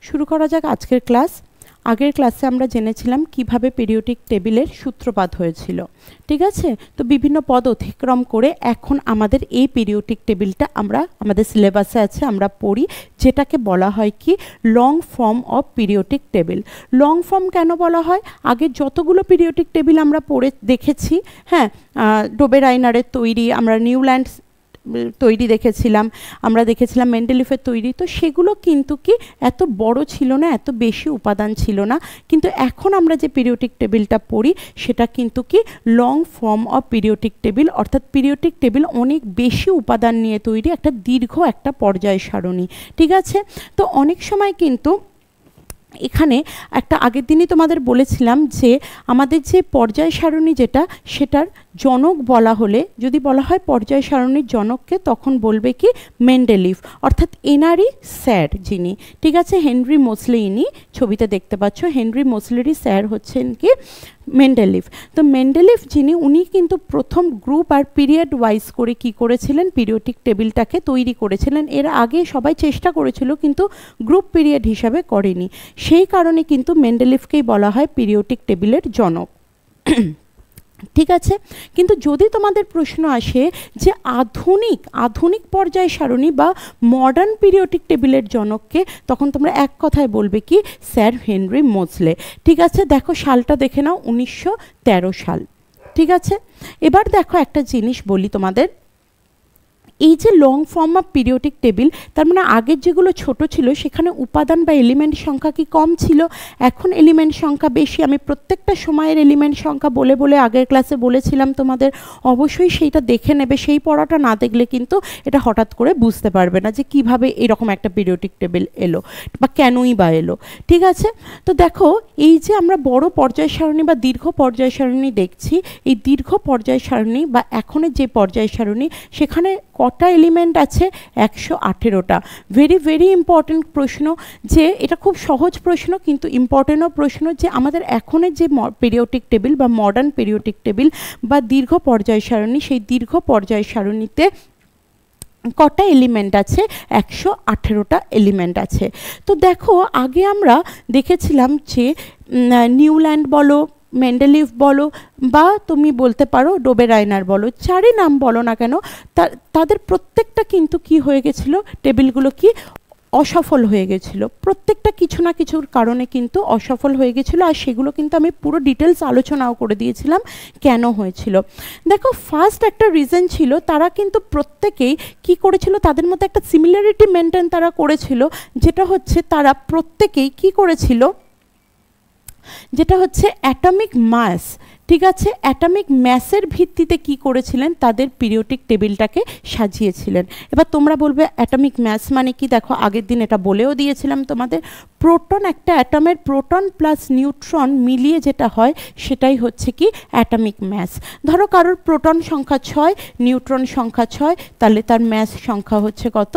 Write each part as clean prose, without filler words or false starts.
শুরু করা যাক আজকের ক্লাস। আগের ক্লাসে আমরা জেনেছিলাম কিভাবে পিরিয়ডিক টেবিলের সূত্রপাত হয়েছিল, ঠিক আছে। তো বিভিন্ন পদ অতিক্রম করে এখন আমাদের এই পিরিয়ডিক টেবিলটা আমরা আমাদের সিলেবাসে আছে, আমরা পড়ি, যেটাকে বলা হয় কি long form of periodic table. Long form কেন বলা হয়? আগে যতগুলো পিরিয়ডিক টেবিল আমরা পড়ে দেখেছি, হ্যাঁ, ডোবেরাইনারের তৈরি, আমরা নিউল্যান্ড তৈরি দেখেছিলাম, আমরা দেখেছিলাম মেন্ডেলিফের তৈরি, তো সেগুলো কিন্তু কি এত বড় ছিল না, এত বেশি উপাদান ছিল না। কিন্তু এখন আমরা যে পিরিয়ডিক টেবিলটা পড়ি সেটা কিন্তু কি long form of periodic table, অর্থাৎ পিরিয়ডিক টেবিল অনেক বেশি উপাদান নিয়ে তৈরি, একটা দীর্ঘ একটা পর্যায় সারণী, ঠিক আছে। তো অনেক সময় কিন্তু এখানে একটা আগের দিনই তোমাদের বলেছিলাম যে আমাদের যে পর্যায় সারণী যেটা, সেটার জনক বলা হলে, যদি বলা হয় পর্যায় সারণীর জনককে, তখন বলবে কি মেন্ডেলিফ, অর্থাৎ এনারই স্যার যিনি, ঠিক আছে। হেনরি মোসলে, ইনি ছবিতে দেখতে পাচ্ছ, হেনরি মোসলেরই স্যার হচ্ছেন কি মেন্ডেলিফ। তো মেন্ডেলিফ যিনি, উনি কিন্তু প্রথম গ্রুপ আর পিরিয়ড ওয়াইজ করে কি করেছিলেন, পিরিয়ডিক টেবিলটাকে তৈরি করেছিলেন। এর আগে সবাই চেষ্টা করেছিল কিন্তু গ্রুপ পিরিয়ড হিসাবে করেনি, সেই কারণে কিন্তু মেন্ডেলিফকেই বলা হয় পিরিয়ডিক টেবিলের জনক, ঠিক আছে। কিন্তু যদি তোমাদের প্রশ্ন আসে যে আধুনিক পর্যায় সারণী বা মডার্ন পিরিয়ডিক টেবিলের জনককে, তখন তোমরা এক কথায় বলবে কি স্যার হেনরি মোসলে, ঠিক আছে। দেখো সালটা দেখে নাও, 1913 সাল, ঠিক আছে। এবার দেখো একটা জিনিস বলি তোমাদের, এই যে long form of periodic table, তার মানে আগের যেগুলো ছোট ছিল সেখানে উপাদান বা এলিমেন্ট সংখ্যা কি কম ছিল, এখন এলিমেন্ট সংখ্যা বেশি। আমি প্রত্যেকটা সময়ের এলিমেন্ট সংখ্যা বলে বলে আগের ক্লাসে বলেছিলাম তোমাদের, অবশ্যই সেইটা দেখে নেবে, সেই পড়াটা না দেখলে কিন্তু এটা হঠাৎ করে বুঝতে পারবে না যে কিভাবে এরকম একটা পিরিয়ডিক টেবিল এলো বা কেনই বা এলো, ঠিক আছে। তো দেখো এই যে আমরা বড় পর্যায় সারণী বা দীর্ঘ পর্যায় সারণী দেখছি, এই দীর্ঘ পর্যায় সারণী বা এখনের যে পর্যায় সারণী, সেখানে কটা এলিমেন্ট আছে? 118টা। ভেরি ইম্পর্টেন্ট প্রশ্ন, যে এটা খুব সহজ প্রশ্ন কিন্তু ইম্পর্টেন্টও প্রশ্ন, যে আমাদের এখনের যে পিরিয়ডিক টেবিল বা মডার্ন পিরিয়ডিক টেবিল বা দীর্ঘ পর্যায় সারণী, সেই দীর্ঘ পর্যায় সারণীতে কটা এলিমেন্ট আছে? 118টা এলিমেন্ট আছে। তো দেখো আগে আমরা দেখেছিলাম যে নিউল্যান্ড বলো, মেন্ডেলিফ বলো, বা তুমি বলতে পারো ডোবেরাইনার বলো, চারই নাম বলো না কেন, তাদের প্রত্যেকটা কিন্তু কি হয়ে গেছিল, টেবিলগুলো কি অসফল হয়ে গেছিল, প্রত্যেকটা কিছু না কিছুর কারণে কিন্তু অসফল হয়ে গেছিলো। আর সেগুলো কিন্তু আমি পুরো ডিটেলস আলোচনাও করে দিয়েছিলাম কেন হয়েছিল। দেখো ফার্স্ট একটা রিজন ছিল, তারা কিন্তু প্রত্যেকেই কি করেছিল, তাদের মধ্যে একটা সিমিলারিটি মেনটেন তারা করেছিল, যেটা হচ্ছে তারা প্রত্যেকেই কি করেছিল, যেটা হচ্ছে অ্যাটমিক মাস, ঠিক আছে। অ্যাটমিক ম্যাসের ভিত্তিতে কি করেছিলেন, তাদের পিরিয়ডিক টেবিলটাকে সাজিয়েছিলেন। এবার তোমরা বলবে অ্যাটমিক ম্যাস মানে কি? দেখো আগের দিন এটা বলেও দিয়েছিলাম তোমাদের, প্রোটন, একটা অ্যাটমের প্রোটন প্লাস নিউট্রন মিলিয়ে যেটা হয় সেটাই হচ্ছে কি অ্যাটমিক ম্যাস। ধরো কারোর প্রোটন সংখ্যা 6, নিউট্রন সংখ্যা 6, তাহলে তার ম্যাস সংখ্যা হচ্ছে কত?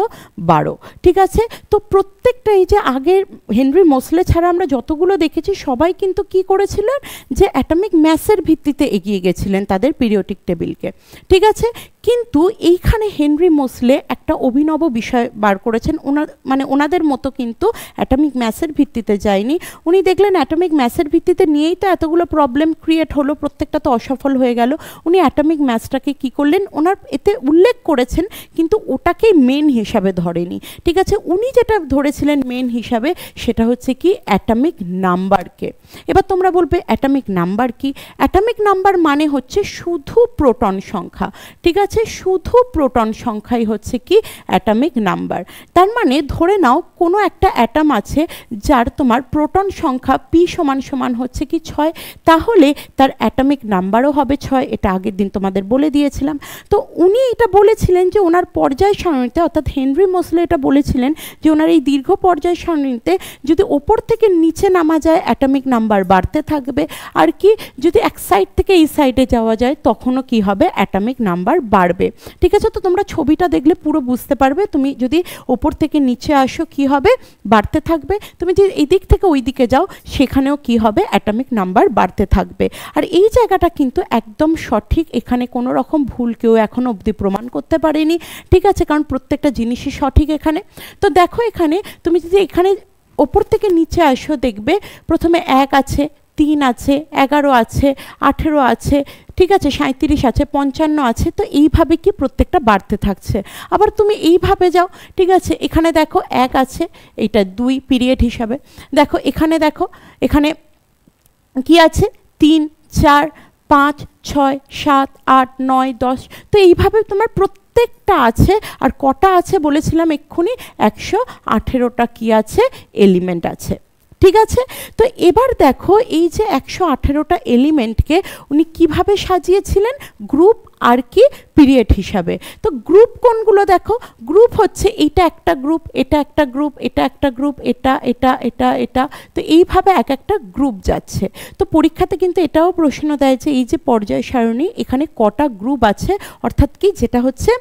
12, ঠিক আছে। তো প্রত্যেকটা এই যে আগের হেনরি মোসলে ছাড়া আমরা যতগুলো দেখেছি সবাই কিন্তু কি করেছিলেন, যে অ্যাটমিক ম্যাসের ভিত্তিতে এগিয়ে গেছিলেন তাদের পিরিয়ডিক টেবিলকে, ঠিক আছে। কিন্তু এইখানে হেনরি মোসলে একটা অভিনব বিষয় বার করেছেন, ওনাদের মতো কিন্তু অ্যাটমিক ম্যাসের ভিত্তিতে যায়নি। উনি দেখলেন অ্যাটমিক ম্যাসের ভিত্তিতে নিয়েই তো এতগুলো প্রবলেম ক্রিয়েট হলো, প্রত্যেকটা তো অসফল হয়ে গেল। উনি অ্যাটমিক ম্যাসটাকে কি করলেন, ওনার এতে উল্লেখ করেছেন কিন্তু ওটাকেই মেন হিসাবে ধরেনি, ঠিক আছে। উনি যেটা ধরেছিলেন মেন হিসাবে সেটা হচ্ছে কি অ্যাটমিক নাম্বারকে। এবার তোমরা বলবে অ্যাটমিক নাম্বার কি? অ্যাটমিক নাম্বার মানে হচ্ছে শুধু প্রোটন সংখ্যা, ঠিক আছে, শুধু প্রোটন সংখ্যাই হচ্ছে কি অ্যাটমিক নাম্বার। তার মানে ধরে নাও কোনো একটা অ্যাটম আছে যার তোমার প্রোটন সংখ্যা পি সমান হচ্ছে কি 6, তাহলে তার অ্যাটমিক নাম্বারও হবে 6, এটা আগের দিন তোমাদের বলে দিয়েছিলাম। তো উনি এটা বলেছিলেন যে ওনার পর্যায় সারণীতে, অর্থাৎ হেনরি মোসলে এটা বলেছিলেন যে ওনার এই দীর্ঘ পর্যায় সারণীতে যদি ওপর থেকে নিচে নামা যায় অ্যাটমিক নাম্বার বাড়তে থাকবে, আর কি যদি এক সাইড থেকে এই সাইডে যাওয়া যায় তখনও কি হবে, অ্যাটমিক নাম্বার বাড়বে, ঠিক আছে। তো তোমরা ছবিটা দেখলে পুরো বুঝতে পারবে, তুমি যদি ওপর থেকে নিচে আসো কি হবে, বাড়তে থাকবে, তুমি যদি এই দিক থেকে ওই দিকে যাও সেখানেও কি হবে, অ্যাটমিক নাম্বার বাড়তে থাকবে। আর এই জায়গাটা কিন্তু একদম সঠিক, এখানে কোনো রকম ভুল কেউ এখনো অবধি প্রমাণ করতে পারেনি, ঠিক আছে, কারণ প্রত্যেকটা জিনিসই সঠিক এখানে। তো দেখো এখানে তুমি যদি এখানে ওপর থেকে নিচে আসো, দেখবে প্রথমে 1 আছে, 3 আছে, 11 আছে, 18 আছে, ঠিক আছে, 37 আছে, 55 আছে। তো এইভাবে কি প্রত্যেকটা বাড়তে থাকছে। আবার তুমি এইভাবে যাও, ঠিক আছে, এখানে দেখো 1 আছে, এইটা 2 পিরিয়ড হিসাবে। দেখো এখানে, দেখো এখানে কি আছে, 3, 4, 5, 6, 7, 8, 9, 10। তো এইভাবে তোমার প্রত্যেকটা আছে। আর কটা আছে বলেছিলাম এক্ষুনি, 118টা কি আছে, এলিমেন্ট আছে, ঠিক আছে। তো এবার দেখো এই যে 118টা এলিমেন্টকে উনি কিভাবে সাজিয়েছিলেন, গ্রুপ আর কি পিরিয়ড হিসাবে। তো গ্রুপ কোনগুলো দেখো, গ্রুপ হচ্ছে এইটা একটা গ্রুপ, এটা একটা গ্রুপ, এটা একটা গ্রুপ, এটা এটা এটা এটা। তো এইভাবে এক একটা গ্রুপ যাচ্ছে। তো পরীক্ষাতে কিন্তু এটাও প্রশ্ন দেয় যে এই যে পর্যায় সারণী, এখানে কটা গ্রুপ আছে, অর্থাৎ কি যেটা হচ্ছে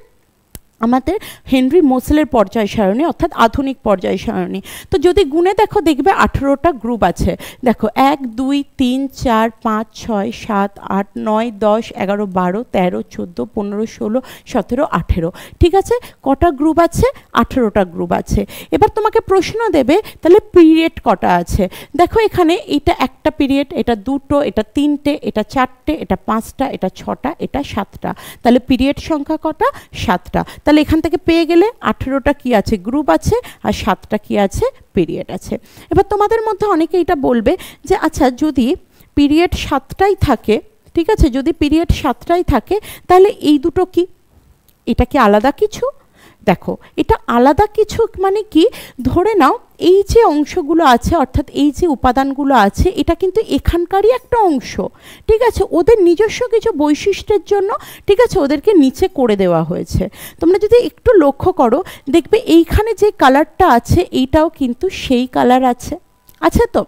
আমাদের হেনরি মোসেলের পর্যায় সারণী, অর্থাৎ আধুনিক পর্যায় সারণী। তো যদি গুণে দেখো, দেখবে 18টা গ্রুপ আছে। দেখো 1, 2, 3, 4, 5, 6, 7, 8, 9, 10, 11, 12, 13, 14, 15, 16, 17, 18। ঠিক আছে, কটা গ্রুপ আছে, 18টা গ্রুপ আছে। এবার তোমাকে প্রশ্ন দেবে তাহলে পিরিয়ড কটা আছে। দেখো এখানে এটা একটা পিরিয়ড, এটা দুটো, এটা তিনটে, এটা চারটে, এটা পাঁচটা, এটা ছটা, এটা সাতটা। তাহলে পিরিয়ড সংখ্যা কটা, 7টা। তাহলে এখান থেকে পেয়ে গেলে 18টা কি আছে, গ্রুপ আছে, আর 7টা কি আছে, পিরিয়ড আছে। এবার তোমাদের মধ্যে অনেকে এটা বলবে যে আচ্ছা যদি পিরিয়ড 7টাই থাকে, ঠিক আছে, যদি পিরিয়ড 7টাই থাকে তাহলে এই দুটো কি, এটা কি আলাদা কিছু? দেখো এটা আলাদা কিছু মানে কি, ধরে নাও এই যে অংশগুলো আছে, অর্থাৎ এই যে উপাদানগুলো আছে, এটা কিন্তু এখানকারই একটা অংশ, ঠিক আছে, ওদের নিজস্ব কিছু বৈশিষ্ট্যের জন্য, ঠিক আছে, ওদেরকে নিচে করে দেওয়া হয়েছে। তোমরা যদি একটু লক্ষ্য করো, দেখবে এইখানে যে কালারটা আছে এইটাও কিন্তু সেই কালার আছে, আছে তো।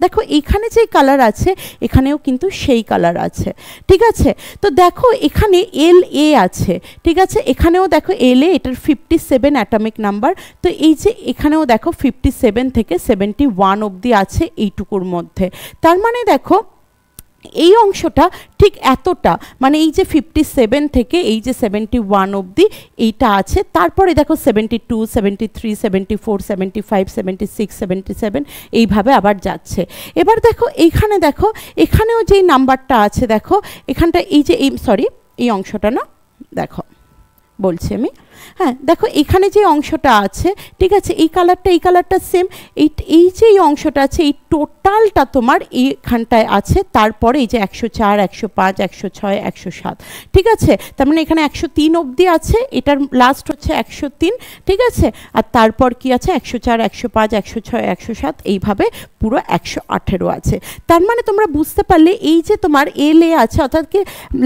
দেখো এইখানে যে কালার আছে এখানেও কিন্তু সেই কালার আছে, ঠিক আছে। তো দেখো এখানে LA আছে, ঠিক আছে, এখানেও দেখো LA, এটার 57 অ্যাটমিক নাম্বার। তো এই যে এখানেও দেখো 57 থেকে 71 অবধি আছে এইটুকুর মধ্যে। তার মানে দেখো এই অংশটা ঠিক এতটা, মানে এই যে 57 থেকে এই যে 71 অবধি এইটা আছে। তারপরে দেখো 72, 73, 74, 75, 76, 77 এইভাবে আবার যাচ্ছে। এবার দেখো এইখানে, দেখো এখানেও যেই নাম্বারটা আছে, দেখো এখানটা এই যে এই অংশটা না, দেখো বলছি আমি, হ্যাঁ দেখো এখানে যে অংশটা আছে, ঠিক আছে, এই কালারটা সেম। এই যে এই অংশটা আছে, এই টোটালটা তোমার এইখানটায় আছে। তারপরে এই যে 104, 105, 106, 107, ঠিক আছে, তার মানে এখানে 103 অবধি আছে, এটার লাস্ট হচ্ছে 103, ঠিক আছে। আর তারপর কি আছে, 104, 105, 106, 107, এইভাবে পুরো 118 আছে। তার মানে তোমরা বুঝতে পারলে এই যে তোমার LA আছে, অর্থাৎ কি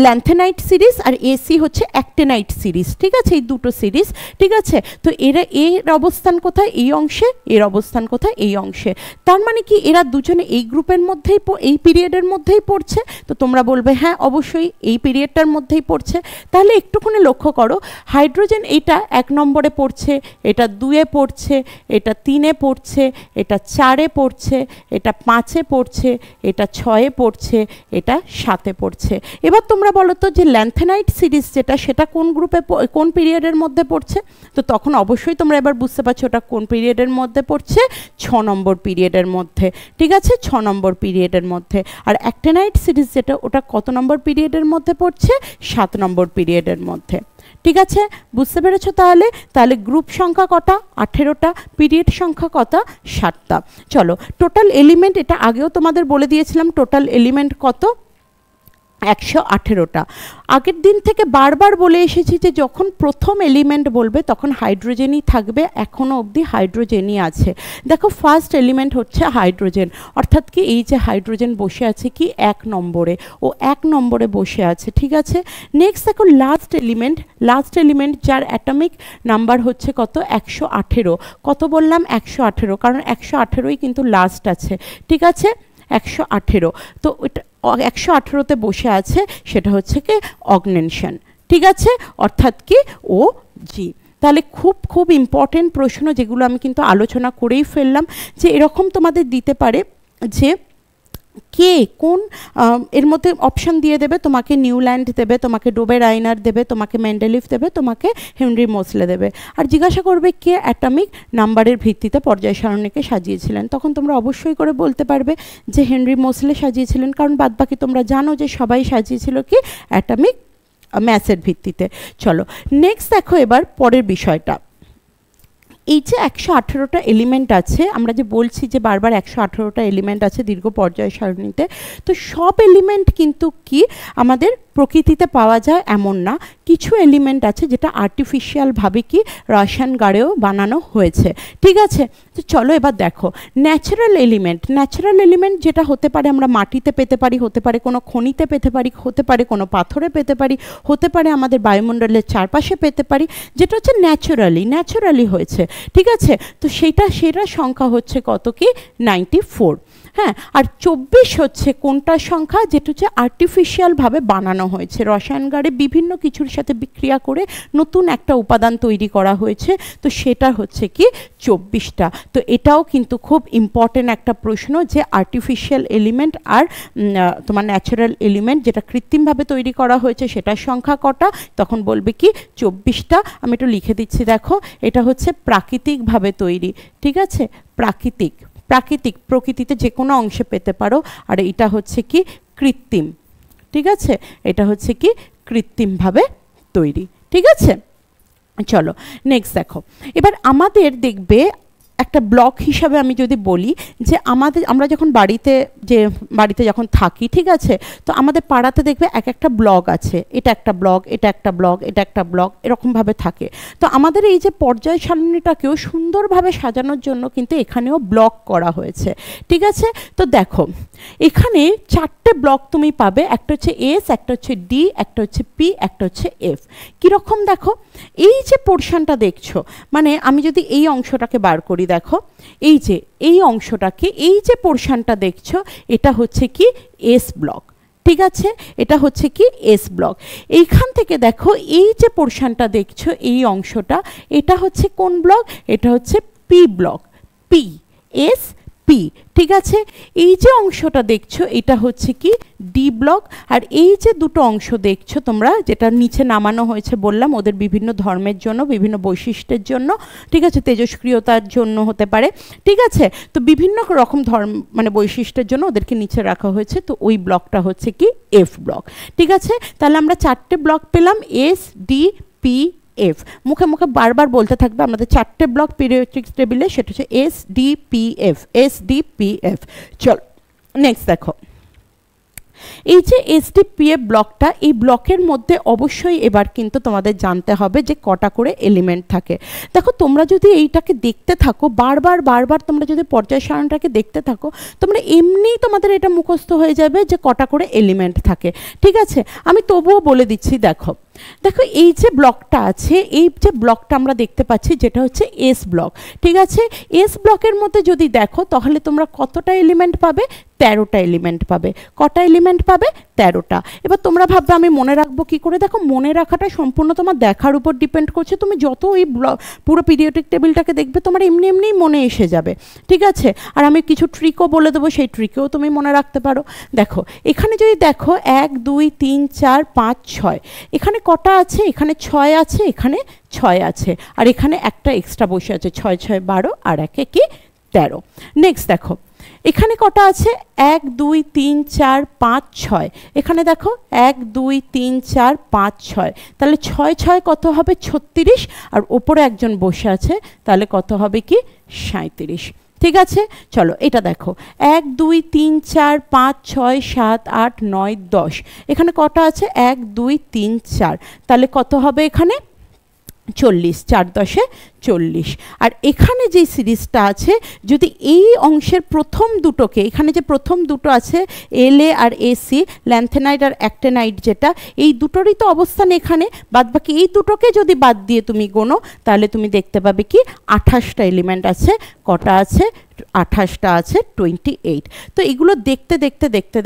ল্যান্থেনাইট সিরিজ, আর AC হচ্ছে অ্যাক্টিনাইট সিরিজ, ঠিক আছে, এই দুটো সিরিজ, ঠিক আছে। তো এর অবস্থান কোথায়, এই অংশে, এর অবস্থান কোথায়, এই অংশে। তার মানে কি এরা দুজনে এই গ্রুপের মধ্যেই, এই পিরিয়ডের মধ্যেই পড়ছে। তো তোমরা বলবে হ্যাঁ অবশ্যই এই পিরিয়ডটার মধ্যেই পড়ছে। তাহলে একটুখানি লক্ষ্য করো, হাইড্রোজেন এইটা 1 নম্বরে পড়ছে, এটা 2-এ পড়ছে, এটা 3-এ পড়ছে, এটা 4-এ পড়ছে, এটা 5-এ পড়ছে, এটা 6-এ পড়ছে, এটা 7-এ পড়ছে। এবার তোমরা বলো তো যে ল্যান্থেনাইট সিরিজ যেটা, সেটা কোন গ্রুপে, কোন পিরিয়ডের মধ্যে পড়ছে। তো তখন অবশ্যই তোমরা এবার বুঝতে পারছো ওটা কোন পিরিয়ডের মধ্যে পড়ছে, 6 নম্বর পিরিয়ডের মধ্যে, ঠিক আছে, 6 নম্বর পিরিয়ডের মধ্যে। আর অ্যাক্টিনাইট সিরিজ যেটা, ওটা কত নম্বর পিরিয়ডের মধ্যে পড়ছে, 7 নম্বর পিরিয়ডের মধ্যে, ঠিক আছে। বুঝতে পেরেছো তাহলে গ্রুপ সংখ্যা কটা, 18টা, পিরিয়ড সংখ্যা কটা, 7টা। চলো টোটাল এলিমেন্ট, এটা আগেও তোমাদের বলে দিয়েছিলাম, টোটাল এলিমেন্ট কত, 118টা। আগের দিন থেকে বারবার বলে এসেছি যে যখন প্রথম এলিমেন্ট বলবে তখন হাইড্রোজেনই থাকবে, এখনও অবধি হাইড্রোজেনই আছে। দেখো ফার্স্ট এলিমেন্ট হচ্ছে হাইড্রোজেন, অর্থাৎ কি এই যে হাইড্রোজেন বসে আছে কি 1 নম্বরে, ও 1 নম্বরে বসে আছে, ঠিক আছে। নেক্সট দেখো লাস্ট এলিমেন্ট যার অ্যাটমিক নাম্বার হচ্ছে কত, 118। কত বললাম, 118, কারণ 118ই কিন্তু লাস্ট আছে, ঠিক আছে, 118। তো ওইটা 118তে বসে আছে, সেটা হচ্ছে কি অগনেনশন, ঠিক আছে, অর্থাৎ কি OG। তাহলে খুব ইম্পর্টেন্ট প্রশ্ন, যেগুলো আমি কিন্তু আলোচনা করেই ফেললাম, যে এরকম তোমাদের দিতে পারে যে কে কোন এর মধ্যে অপশান দিয়ে দেবে, তোমাকে নিউল্যান্ড দেবে, তোমাকে ডোবে রাইনার দেবে, তোমাকে মেন্ডেলিফ দেবে, তোমাকে হেনরি মোসলে দেবে, আর জিজ্ঞাসা করবে কে অ্যাটমিক নাম্বারের ভিত্তিতে পর্যায় সারণীকে সাজিয়েছিলেন। তখন তোমরা অবশ্যই করে বলতে পারবে যে হেনরি মোসলে সাজিয়েছিলেন, কারণ বাদবাকি তোমরা জানো যে সবাই সাজিয়েছিল কি অ্যাটমিক ম্যাসের ভিত্তিতে। চলো নেক্সট দেখো এবার পরের বিষয়টা। এই যে 118টা এলিমেন্ট আছে, আমরা যে বলছি যে বারবার 118টা এলিমেন্ট আছে দীর্ঘ পর্যায় সারণীতে, তো সব এলিমেন্ট কিন্তু কি আমাদের প্রকৃতিতে পাওয়া যায় এমন না, কিছু এলিমেন্ট আছে যেটা আর্টিফিশিয়ালভাবে কি রসায়নগারেও বানানো হয়েছে। ঠিক আছে, তো চলো এবার দেখো ন্যাচারাল এলিমেন্ট যেটা হতে পারে আমরা মাটিতে পেতে পারি, হতে পারে কোনো খনিতে পেতে পারি, হতে পারে কোনো পাথরে পেতে পারি, হতে পারে আমাদের বায়ুমণ্ডলের চারপাশে পেতে পারি, যেটা হচ্ছে ন্যাচারালি হয়েছে। ঠিক আছে, তো সেটার সংখ্যা হচ্ছে কত কি 94। হ্যাঁ, আর 24 হচ্ছে কোনটার সংখ্যা, যেটা হচ্ছে আর্টিফিশিয়ালভাবে বানানো হয়েছে, রসায়নগারে বিভিন্ন কিছুর সাথে বিক্রিয়া করে নতুন একটা উপাদান তৈরি করা হয়েছে, তো সেটা হচ্ছে কি 24টা। তো এটাও কিন্তু খুব ইম্পর্টেন্ট একটা প্রশ্ন যে আর্টিফিশিয়াল এলিমেন্ট আর তোমার ন্যাচারাল এলিমেন্ট যেটা কৃত্রিমভাবে তৈরি করা হয়েছে সেটার সংখ্যা কটা, তখন বলবে কি 24টা। আমি একটু লিখে দিচ্ছি, দেখো এটা হচ্ছে প্রাকৃতিকভাবে তৈরি। ঠিক আছে, প্রকৃতিতে যে কোনো অংশে পেতে পারো, আর এটা হচ্ছে কি কৃত্রিম। ঠিক আছে, এটা হচ্ছে কি কৃত্রিমভাবে তৈরি। ঠিক আছে, চলো নেক্সট দেখো। এবার আমাদের দেখবে একটা ব্লক হিসাবে আমি যদি বলি যে আমরা যখন বাড়িতে যখন থাকি, ঠিক আছে, তো আমাদের পাড়াতে দেখবে একটা ব্লক আছে, এটা একটা ব্লক, এটা একটা ব্লক, এটা একটা ব্লক, এরকমভাবে থাকে। তো আমাদের এই যে পর্যায় সারণীটাকেও সুন্দরভাবে সাজানোর জন্য কিন্তু এখানেও ব্লক করা হয়েছে। ঠিক আছে, তো দেখো এখানে 4টে ব্লক তুমি পাবে, একটা হচ্ছে এস, একটা হচ্ছে ডি, একটা হচ্ছে পি, একটা হচ্ছে এফ। কীরকম দেখো, এই যে পোর্শনটা দেখছো, মানে আমি যদি এই অংশটাকে বার করি, দেখো এই অংশটাকে, এই যে পোর্শনটা দেখছো, এটা হচ্ছে কি এস ব্লক। ঠিক আছে, এটা হচ্ছে কি এস ব্লক। এইখান থেকে দেখো এই যে পোর্শনটা দেখছো, এই অংশটা, এটা হচ্ছে কোন ব্লক, এটা হচ্ছে P block, P S P. ঠিক আছে, এই যে অংশটা দেখছো এটা হচ্ছে কি ডি ব্লক, আর এই যে দুটো অংশ দেখছো তোমরা, যেটা নিচে নামানো হয়েছে বললাম ওদের বিভিন্ন ধর্মের জন্য, বিভিন্ন বৈশিষ্ট্যের জন্য, ঠিক আছে, তেজস্ক্রিয়তার জন্য হতে পারে। ঠিক আছে, তো বিভিন্ন রকম মানে বৈশিষ্ট্যের জন্য ওদেরকে নিচে রাখা হয়েছে, তো ওই ব্লকটা হচ্ছে কি এফ ব্লক। ঠিক আছে, তাহলে আমরা 4টে ব্লক পেলাম, এস ডি পি এফ। মুখে মুখে বারবার বলতে থাকবে আমাদের 4টে ব্লক পিরিয়ডিক টেবিলে, সেটা হচ্ছে এস ডি পি এফ। চল নেক্সট দেখো, এই যে এসডিপিএফ ব্লকটা, এই ব্লকের মধ্যে অবশ্যই এবার কিন্তু তোমাদের জানতে হবে যে কটা করে এলিমেন্ট থাকে। দেখো তোমরা যদি এইটাকে দেখতে থাকো বারবার তোমরা যদি পর্যায় সারণীটাকে দেখতে থাকো, তোমরা এমনিই তোমাদের এটা মুখস্থ হয়ে যাবে যে কটা করে এলিমেন্ট থাকে। ঠিক আছে, আমি তবুও বলে দিচ্ছি, দেখো এই যে ব্লকটা আছে, এই যে ব্লকটা আমরা দেখতে পাচ্ছি যেটা হচ্ছে এস ব্লক। ঠিক আছে, এস ব্লকের মধ্যে যদি দেখো তাহলে তোমরা কতটা এলিমেন্ট পাবে, 13টা এলিমেন্ট পাবে। কটা এলিমেন্ট পাবে, 13টা। এবার তোমরা ভাববে আমি মনে রাখবো কি করে, দেখো মনে রাখাটা সম্পূর্ণ তোমার দেখার উপর ডিপেন্ড করছে। তুমি যত এই পুরো পিরিয়ডিক টেবিলটাকে দেখবে তোমার এমনিই মনে এসে যাবে। ঠিক আছে, আর আমি কিছু ট্রিকও বলে দেবো, সেই ট্রিকেও তুমি মনে রাখতে পারো। দেখো এখানে যদি দেখো 1 2 3 4 5 6, এখানে কটা আছে, এখানে 6 আছে, এখানে 6 আছে, আর এখানে একটা এক্সট্রা বসে আছে, 6 6 12, আর একে কি 13। নেক্সট দেখো এখানে কটা আছে, 1 2 3 4 5 6, এখানে দেখো 1 2 3 4 5 6, তাহলে 6 6 কত হবে 36, আর ওপরে একজন বসে আছে, তাহলে কত হবে কি 37। ঠিক আছে, চলো এটা দেখো 1 2 3 4 5 6 7 8 9 10, এখানে কটা আছে 1 2 3 4, তাহলে কত হবে এখানে 40, 4 10 40। আর এখানে যে সিরিজটা আছে, যদি এই অংশের প্রথম দুটোকে, এখানে যে প্রথম দুটো আছে এলএ আর এসি, ল্যান্থেনাইট আর অ্যাক্টেনাইট, যেটা এই দুটোরই তো অবস্থান এখানে, বাদবাকি এই দুটোকে যদি বাদ দিয়ে তুমি গোনো তাহলে তুমি দেখতে পাবে কি 28টা এলিমেন্ট আছে। কটা আছে, 28টা আছে, 28। তো এগুলো দেখতে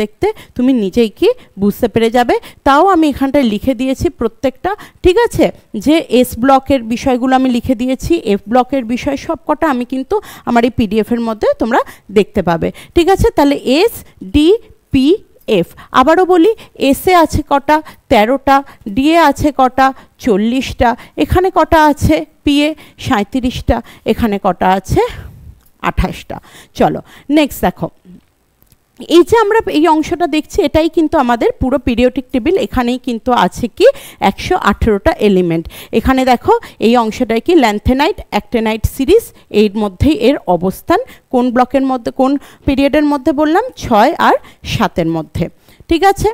দেখতে তুমি নিজেই কি বুঝতে পেরে যাবে। তাও আমি এখানটায় লিখে দিয়েছি প্রত্যেকটা, ঠিক আছে, যে এস ব্লকের বিষয়গুলো আমি লিখে দিয়েছি, বলেছি এফ ব্লকের বিষয় সবকটা আমি কিন্তু আমার এই পিডিএফের মধ্যে তোমরা দেখতে পাবে। ঠিক আছে, তাহলে এস ডি পি এফ। আবারও বলি, এসে আছে কটা 13টা, ডিএ আছে কটা 40টা, এখানে কটা আছে পিএ 37টা, এখানে কটা আছে 28টা। চলো নেক্সট দেখো, এই যে আমরা এই অংশটা দেখছি এটাই কিন্তু আমাদের পুরো পিরিয়ডিক টেবিল। এখানেই কিন্তু আছে কি 118টা এলিমেন্ট। এখানে দেখো এই অংশটায় কি ল্যান্থেনাইট অ্যাক্টিনাইট সিরিজ, এর মধ্যেই এর অবস্থান কোন ব্লকের মধ্যে কোন পিরিয়ডের মধ্যে বললাম 6 আর 7-এর মধ্যে। ঠিক আছে,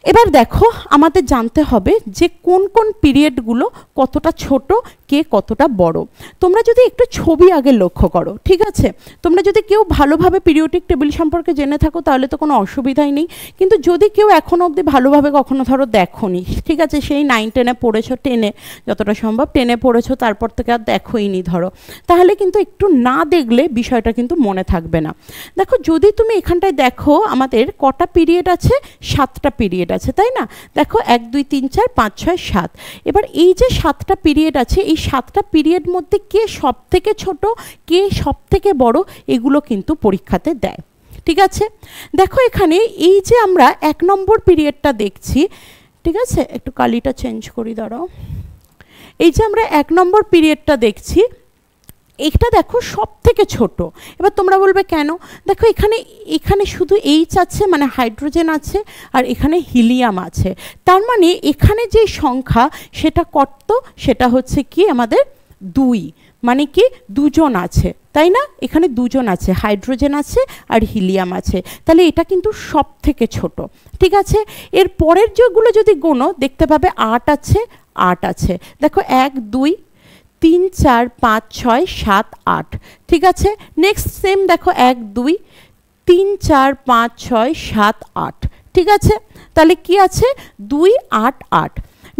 এবার দেখো আমাদের জানতে হবে যে কোন কোন পিরিয়ডগুলো কতটা ছোট, কে কতটা বড়। তোমরা যদি একটু ছবি আগে লক্ষ্য করো, ঠিক আছে, তোমরা যদি কেউ ভালোভাবে পিরিয়ডিক টেবিল সম্পর্কে জেনে থাকো তাহলে তো কোনো অসুবিধাই নেই। কিন্তু যদি কেউ এখনও অবধি ভালোভাবে কখনো ধরো দেখোনি, ঠিক আছে, সেই 9-10-এ পড়েছো, 10-এ যতটা সম্ভব 10-এ পড়েছো, তারপর থেকে আর দেখোইনি ধরো, তাহলে কিন্তু একটু না দেখলে বিষয়টা কিন্তু মনে থাকবে না। দেখো যদি তুমি এখানটায় দেখো আমাদের কটা পিরিয়ড আছে, 7টা পিরিয়ড আছে, তাই না? দেখো 1 2 3 4 5 6 7। এবার এই যে 7টা পিরিয়ড আছে, এই 7টা পিরিয়ড মধ্যে কে সব থেকে ছোট, কে সব থেকে বড়, এগুলো কিন্তু পরীক্ষাতে দেয়। ঠিক আছে, দেখো এখানে এই যে আমরা 1 নম্বর পিরিয়ডটা দেখছি, ঠিক আছে, একটু কালিটা চেঞ্জ করি দাঁড়াও। এই যে আমরা 1 নম্বর পিরিয়ডটা দেখছি, এটা দেখো সব থেকে ছোট। এবার তোমরা বলবে কেন? দেখো এখানে শুধু এইচ আছে, মানে হাইড্রোজেন আছে, আর এখানে হিলিয়াম আছে। তার মানে এখানে যে সংখ্যা সেটা কত, সেটা হচ্ছে কি আমাদের 2, মানে কি 2জন আছে, তাই না? এখানে 2জন আছে, হাইড্রোজেন আছে আর হিলিয়াম আছে, তাহলে এটা কিন্তু সব থেকে ছোট। ঠিক আছে, এর পরের যেগুলো যদি গোনো দেখতে পাবে 8 আছে, 8 আছে। দেখো 1 2 3 4 5 6 7 8। ঠিক আছে, নেক্সট সেম দেখো 1 2 3 4 5 6 7 8। ঠিক আছে, তাহলে কি আছে 2 8 8।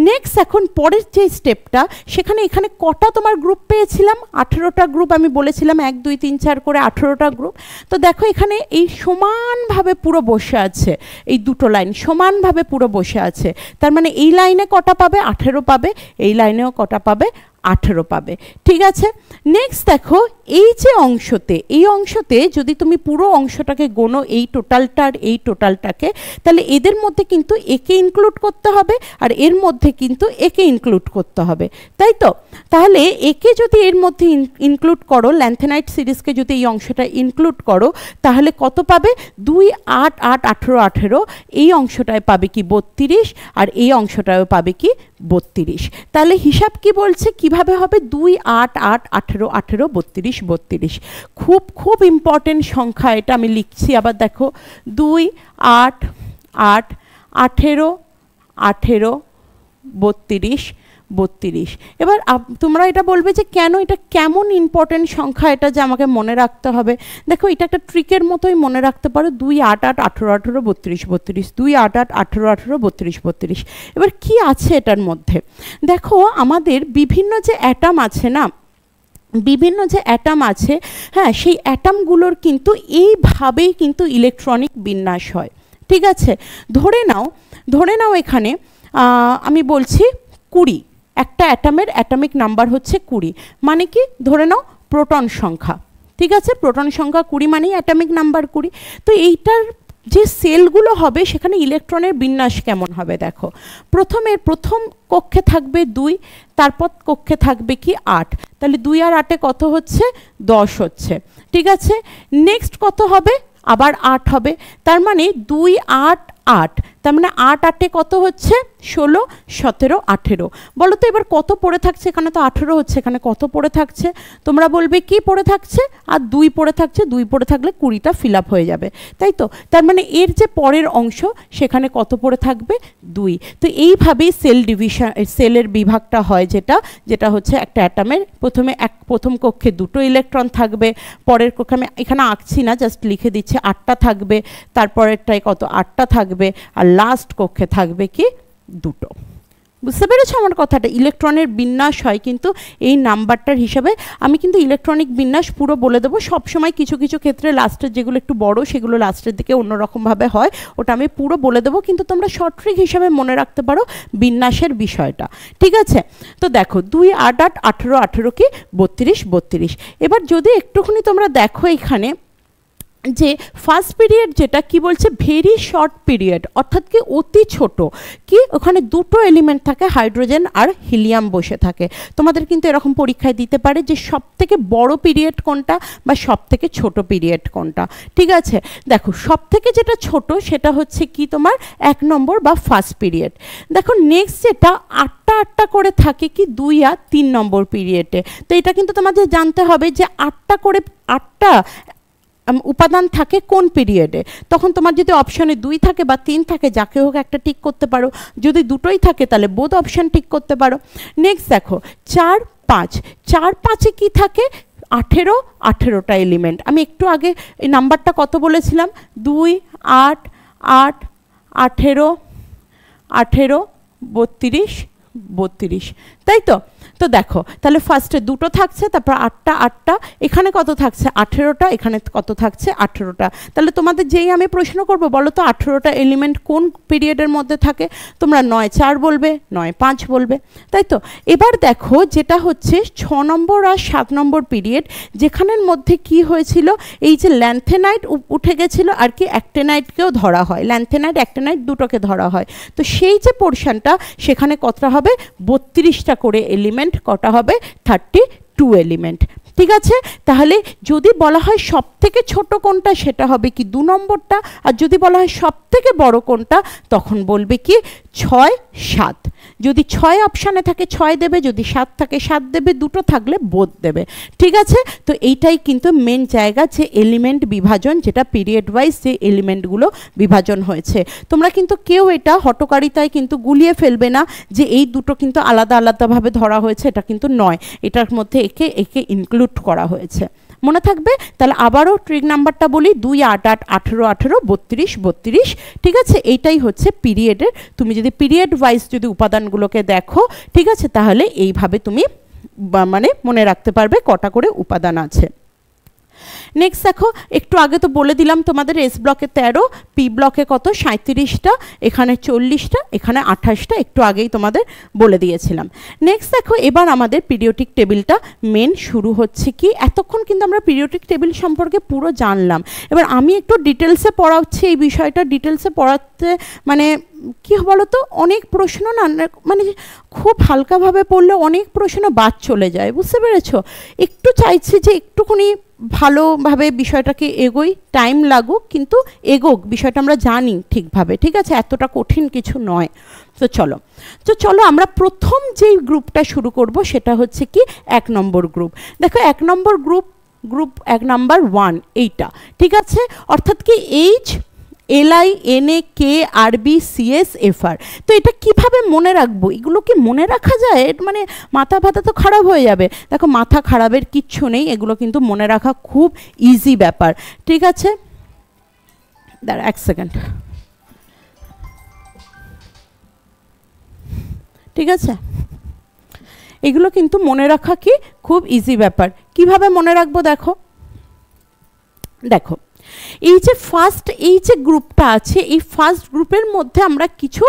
নেক্সট এখন পরের যে স্টেপটা, সেখানে এখানে কটা তোমার গ্রুপ পেয়েছিলাম? 18টা গ্রুপ আমি বলেছিলাম, 1 2 3 4 করে 18টা গ্রুপ। তো দেখো এখানে এই সমানভাবে পুরো বসে আছে, এই দুটো লাইন সমানভাবে পুরো বসে আছে। তার মানে এই লাইনে কটা পাবে? 18 পাবে, এই লাইনেও কটা পাবে? 18 পাবে। ঠিক আছে, নেক্সট দেখো এই যে অংশতে, এই অংশতে যদি তুমি পুরো অংশটাকে গোনো, এই টোটালটার এই টোটালটাকে, তাহলে এদের মধ্যে কিন্তু একে ইনক্লুড করতে হবে, আর এর মধ্যে কিন্তু একে ইনক্লুড করতে হবে, তাই তো? তাহলে একে যদি এর মধ্যে ইনক্লুড করো, ল্যান্থেনাইট সিরিজকে যদি এই অংশটা ইনক্লুড করো, তাহলে কত পাবে? 2 8 8 18 18। এই অংশটায় পাবে কি 32, আর এই অংশটায়ও পাবে কি 32। তাহলে হিসাব কি বলছে, কিভাবে হবে? 2 8 8 18 18 32 32। খুব খুব ইম্পর্টেন্ট সংখ্যা এটা, আমি লিখছি আবার দেখো, 2 8 8 18 18 32 32। এবার তোমরা এটা বলবে যে কেন, এটা কেমন ইম্পর্টেন্ট সংখ্যা, এটা যে আমাকে মনে রাখতে হবে। দেখো এটা একটা ট্রিকের মতোই মনে রাখতে পারো, 2 8 8 18 18 32 32, 2 8 8 18 18 32 32। এবার কি আছে এটার মধ্যে? দেখো আমাদের বিভিন্ন যে অ্যাটম আছে না, বিভিন্ন যে অ্যাটম আছে, হ্যাঁ, সেই অ্যাটমগুলোর কিন্তু এইভাবেই কিন্তু ইলেকট্রনিক বিন্যাস হয়। ঠিক আছে, ধরে নাও এখানে আমি বলছি 20, একটা অ্যাটমের অ্যাটমিক নাম্বার হচ্ছে 20, মানে কি ধরে নাও প্রোটন সংখ্যা। ঠিক আছে, প্রোটন সংখ্যা 20 মানেই অ্যাটমিক নাম্বার 20। তো এইটার যে সেলগুলো হবে সেখানে ইলেকট্রনের বিন্যাস কেমন হবে দেখো। প্রথম কক্ষে থাকবে 2, তারপর কক্ষে থাকবে কি 8, তাহলে 2 আর 8-এ কত হচ্ছে? 10 হচ্ছে। ঠিক আছে, নেক্সট কত হবে? আবার 8 হবে, তার মানে 2 8 8, তার মানে 8 8-এ কত হচ্ছে? 16 17 18। বলো তো এবার কত পড়ে থাকছে? এখানে তো 18 হচ্ছে, এখানে কত পড়ে থাকছে? তোমরা বলবে কি পড়ে থাকছে? আর 2 পড়ে থাকছে, 2 পড়ে থাকলে 20টা ফিল আপ হয়ে যাবে, তাই তো? তার মানে এর যে পরের অংশ সেখানে কত পড়ে থাকবে? 2। তো এইভাবেই সেল ডিভিশন, সেলের বিভাগটা হয়, যেটা হচ্ছে একটা অ্যাটমের প্রথম কক্ষে 2টো ইলেকট্রন থাকবে, পরের কক্ষে আমি এখানে আঁকছি না, জাস্ট লিখে দিচ্ছে 8টা থাকবে, তারপরেরটায় কত? 8টা থাকবে, আর লাস্ট কক্ষে থাকবে কি 2টো। বুঝতে পেরেছো আমার কথাটা? ইলেকট্রনের বিন্যাস হয় কিন্তু এই নাম্বারটার হিসাবে। আমি কিন্তু ইলেকট্রনিক বিন্যাস পুরো বলে দেবো সবসময়, কিছু কিছু ক্ষেত্রে লাস্টের যেগুলো একটু বড় সেগুলো লাস্টের দিকে অন্যরকমভাবে হয়, ওটা আমি পুরো বলে দেবো, কিন্তু তোমরা শর্ট ট্রিক হিসাবে মনে রাখতে পারো বিন্যাসের বিষয়টা, ঠিক আছে? তো দেখো 2 8 8 18 18 কি 32 32। এবার যদি একটুখানি তোমরা দেখো এখানে যে ফার্স্ট পিরিয়ড যেটা কি বলছে, ভেরি শর্ট পিরিয়ড, অর্থাৎ কি অতি ছোট, কি ওখানে দুটো এলিমেন্ট থাকে, হাইড্রোজেন আর হিলিয়াম বসে থাকে। তোমাদের কিন্তু এরকম পরীক্ষায় দিতে পারে যে সব থেকে বড় পিরিয়ড কোনটা বা সব থেকে ছোট পিরিয়ড কোনটা, ঠিক আছে? দেখো সব থেকে যেটা ছোট সেটা হচ্ছে কি তোমার 1 নম্বর বা ফার্স্ট পিরিয়ড। দেখো নেক্সট যেটা 8টা 8টা করে থাকে কি 2 আর 3 নম্বর পিরিয়ডে। তো এটা কিন্তু তোমাদের জানতে হবে যে 8টা করে 8টা উপাদান থাকে কোন পিরিয়ডে। তখন তোমার যদি অপশনে 2 থাকে বা 3 থাকে, যাকে হোক একটা টিক করতে পারো। যদি দুটোই থাকে তাহলে বোধ অপশন টিক করতে পারো। নেক্সট দেখো 4 5, 4 5-এ কি থাকে 18 18টা এলিমেন্ট। আমি একটু আগে এই নাম্বারটা কত বলেছিলাম, 2 8 8 18 18 32 32, তাই তো? তো দেখো তাহলে ফার্স্টে দুটো থাকছে, তারপর 8টা 8টা, এখানে কত থাকছে 18টা, এখানে কত থাকছে 18টা। তাহলে তোমাদের যেই আমি প্রশ্ন করব বলো তো 18টা এলিমেন্ট কোন পিরিয়ডের মধ্যে থাকে, তোমরা 9 4 বলবে, 9 5 বলবে, তাই তো? এবার দেখো যেটা হচ্ছে 6 নম্বর আর 7 নম্বর পিরিয়ড, যেখানের মধ্যে কি হয়েছিল, এই যে ল্যান্থেনাইট উঠে গেছিলো আর কি অ্যাক্টেনাইটকেও ধরা হয়, ল্যান্থেনাইট অ্যাক্টেনাইট দুটোকে ধরা হয়। তো সেই যে পোর্শনটা সেখানে কতটা হবে 32টা করে এলিমেন্ট, কটা হবে 32 এলিমেন্ট, ঠিক আছে? তাহলে যদি বলা হয় সব থেকে ছোট কোনটা সেটা হবে কি 2 নম্বরটা, আর যদি বলা হয় সব থেকে বড় কোনটা তখন বলবে কি 6 7। যদি 6 অপশানে থাকে 6 দেবে, যদি 7 থাকে 7 দেবে, দুটো থাকলে বোধ দেবে, ঠিক আছে? তো এইটাই কিন্তু মেন জায়গা যে এলিমেন্ট বিভাজন, যেটা পিরিয়ড ওয়াইজ যে এলিমেন্টগুলো বিভাজন হয়েছে। তোমরা কিন্তু কেউ এটা হটকারিতায় কিন্তু গুলিয়ে ফেলবে না যে এই দুটো কিন্তু আলাদা আলাদাভাবে ধরা হয়েছে, এটা কিন্তু নয়, এটার মধ্যে একে একে ইনক্লুড করা হয়েছে, মনে থাকবে? তাহলে আবারও ট্রিক নাম্বারটা বলি, 2 8 8 18 18 32 32, ঠিক আছে? এইটাই হচ্ছে পিরিয়ডের। তুমি যদি পিরিয়ড ওয়াইজ যদি উপাদানগুলোকে দেখো, ঠিক আছে, তাহলে এইভাবে তুমি মানে মনে রাখতে পারবে কটা করে উপাদান আছে। নেক্সট দেখো একটু আগে তো বলে দিলাম তোমাদের এস ব্লকে 13, পি ব্লকে কত 37টা, এখানে 40টা, এখানে 28টা, একটু আগেই তোমাদের বলে দিয়েছিলাম। নেক্সট দেখো এবার আমাদের পিরিয়ডিক টেবিলটা মেন শুরু হচ্ছে কি, এতক্ষণ কিন্তু আমরা পিরিয়ডিক টেবিল সম্পর্কে পুরো জানলাম। এবার আমি একটু ডিটেলসে পড়াচ্ছি এই বিষয়টা, ডিটেলসে পড়াতে মানে কি বলো তো, অনেক প্রশ্ন না মানে খুব হালকাভাবে পড়লে অনেক প্রশ্ন বাদ চলে যায়, বুঝতে পেরেছো? একটু চাইছি যে একটুখানি ভালোভাবে বিষয়টাকে এগোই, টাইম লাগুক কিন্তু এগোক, বিষয়টা আমরা জানি ঠিকভাবে, ঠিক আছে? এতটা কঠিন কিছু নয়। তো চলো আমরা প্রথম যেই গ্রুপটা শুরু করব সেটা হচ্ছে কি 1 নম্বর গ্রুপ। দেখো 1 নম্বর গ্রুপ 1 নাম্বার 1 এইটা, ঠিক আছে? অর্থাৎ কি H LINAKRBCSFR। তো এটা কিভাবে মনে রাখবো, এগুলো কি মনে রাখা যায়? মানে মাথা ফাতা তো খারাপ হয়ে যাবে। দেখো মাথা খারাপের কিচ্ছু নেই, এগুলো কিন্তু মনে রাখা খুব ইজি ব্যাপার, ঠিক আছে? দাঁড়া 1 সেকেন্ড, ঠিক আছে? এগুলো কিন্তু মনে রাখা কি খুব ইজি ব্যাপার। কিভাবে মনে রাখবো দেখো, দেখো এই যে ফার্স্ট এই যে গ্রুপটা আছে, এই ফার্স্ট গ্রুপের মধ্যে আমরা কিছু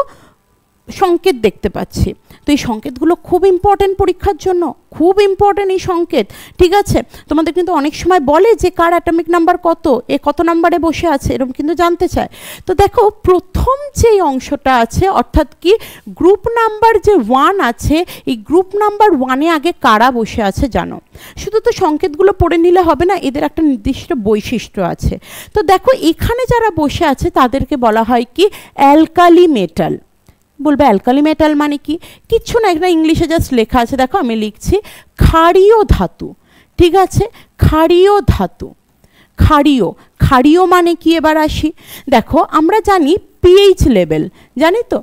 সংকেত দেখতে পাচ্ছি। তো এই সংকেতগুলো খুব ইম্পর্টেন্ট পরীক্ষার জন্য, খুব ইম্পর্টেন্ট এই সংকেত, ঠিক আছে? তোমাদের কিন্তু অনেক সময় বলে যে কার অ্যাটমিক নাম্বার কত, এ কত নাম্বারে বসে আছে, এরকম কিন্তু জানতে চায়। তো দেখো প্রথম যে অংশটা আছে, অর্থাৎ কি গ্রুপ নাম্বার যে 1 আছে, এই গ্রুপ নাম্বার 1-এ আগে কারা বসে আছে জানো? শুধু তো সংকেতগুলো পড়ে নিলে হবে না, এদের একটা নির্দিষ্ট বৈশিষ্ট্য আছে। তো দেখো এখানে যারা বসে আছে তাদেরকে বলা হয় কি অ্যালকালি মেটাল। বলবে অ্যালকালি মেটাল মানে কি? কিচ্ছু না, এখানে ইংলিশে জাস্ট লেখা আছে, দেখো আমি লিখছি ক্ষারীয় ধাতু, ঠিক আছে? ক্ষারীয় ধাতু, ক্ষারীয় মানে কি? এবার আসি, দেখো আমরা জানি পিএইচ লেভেল, জানি তো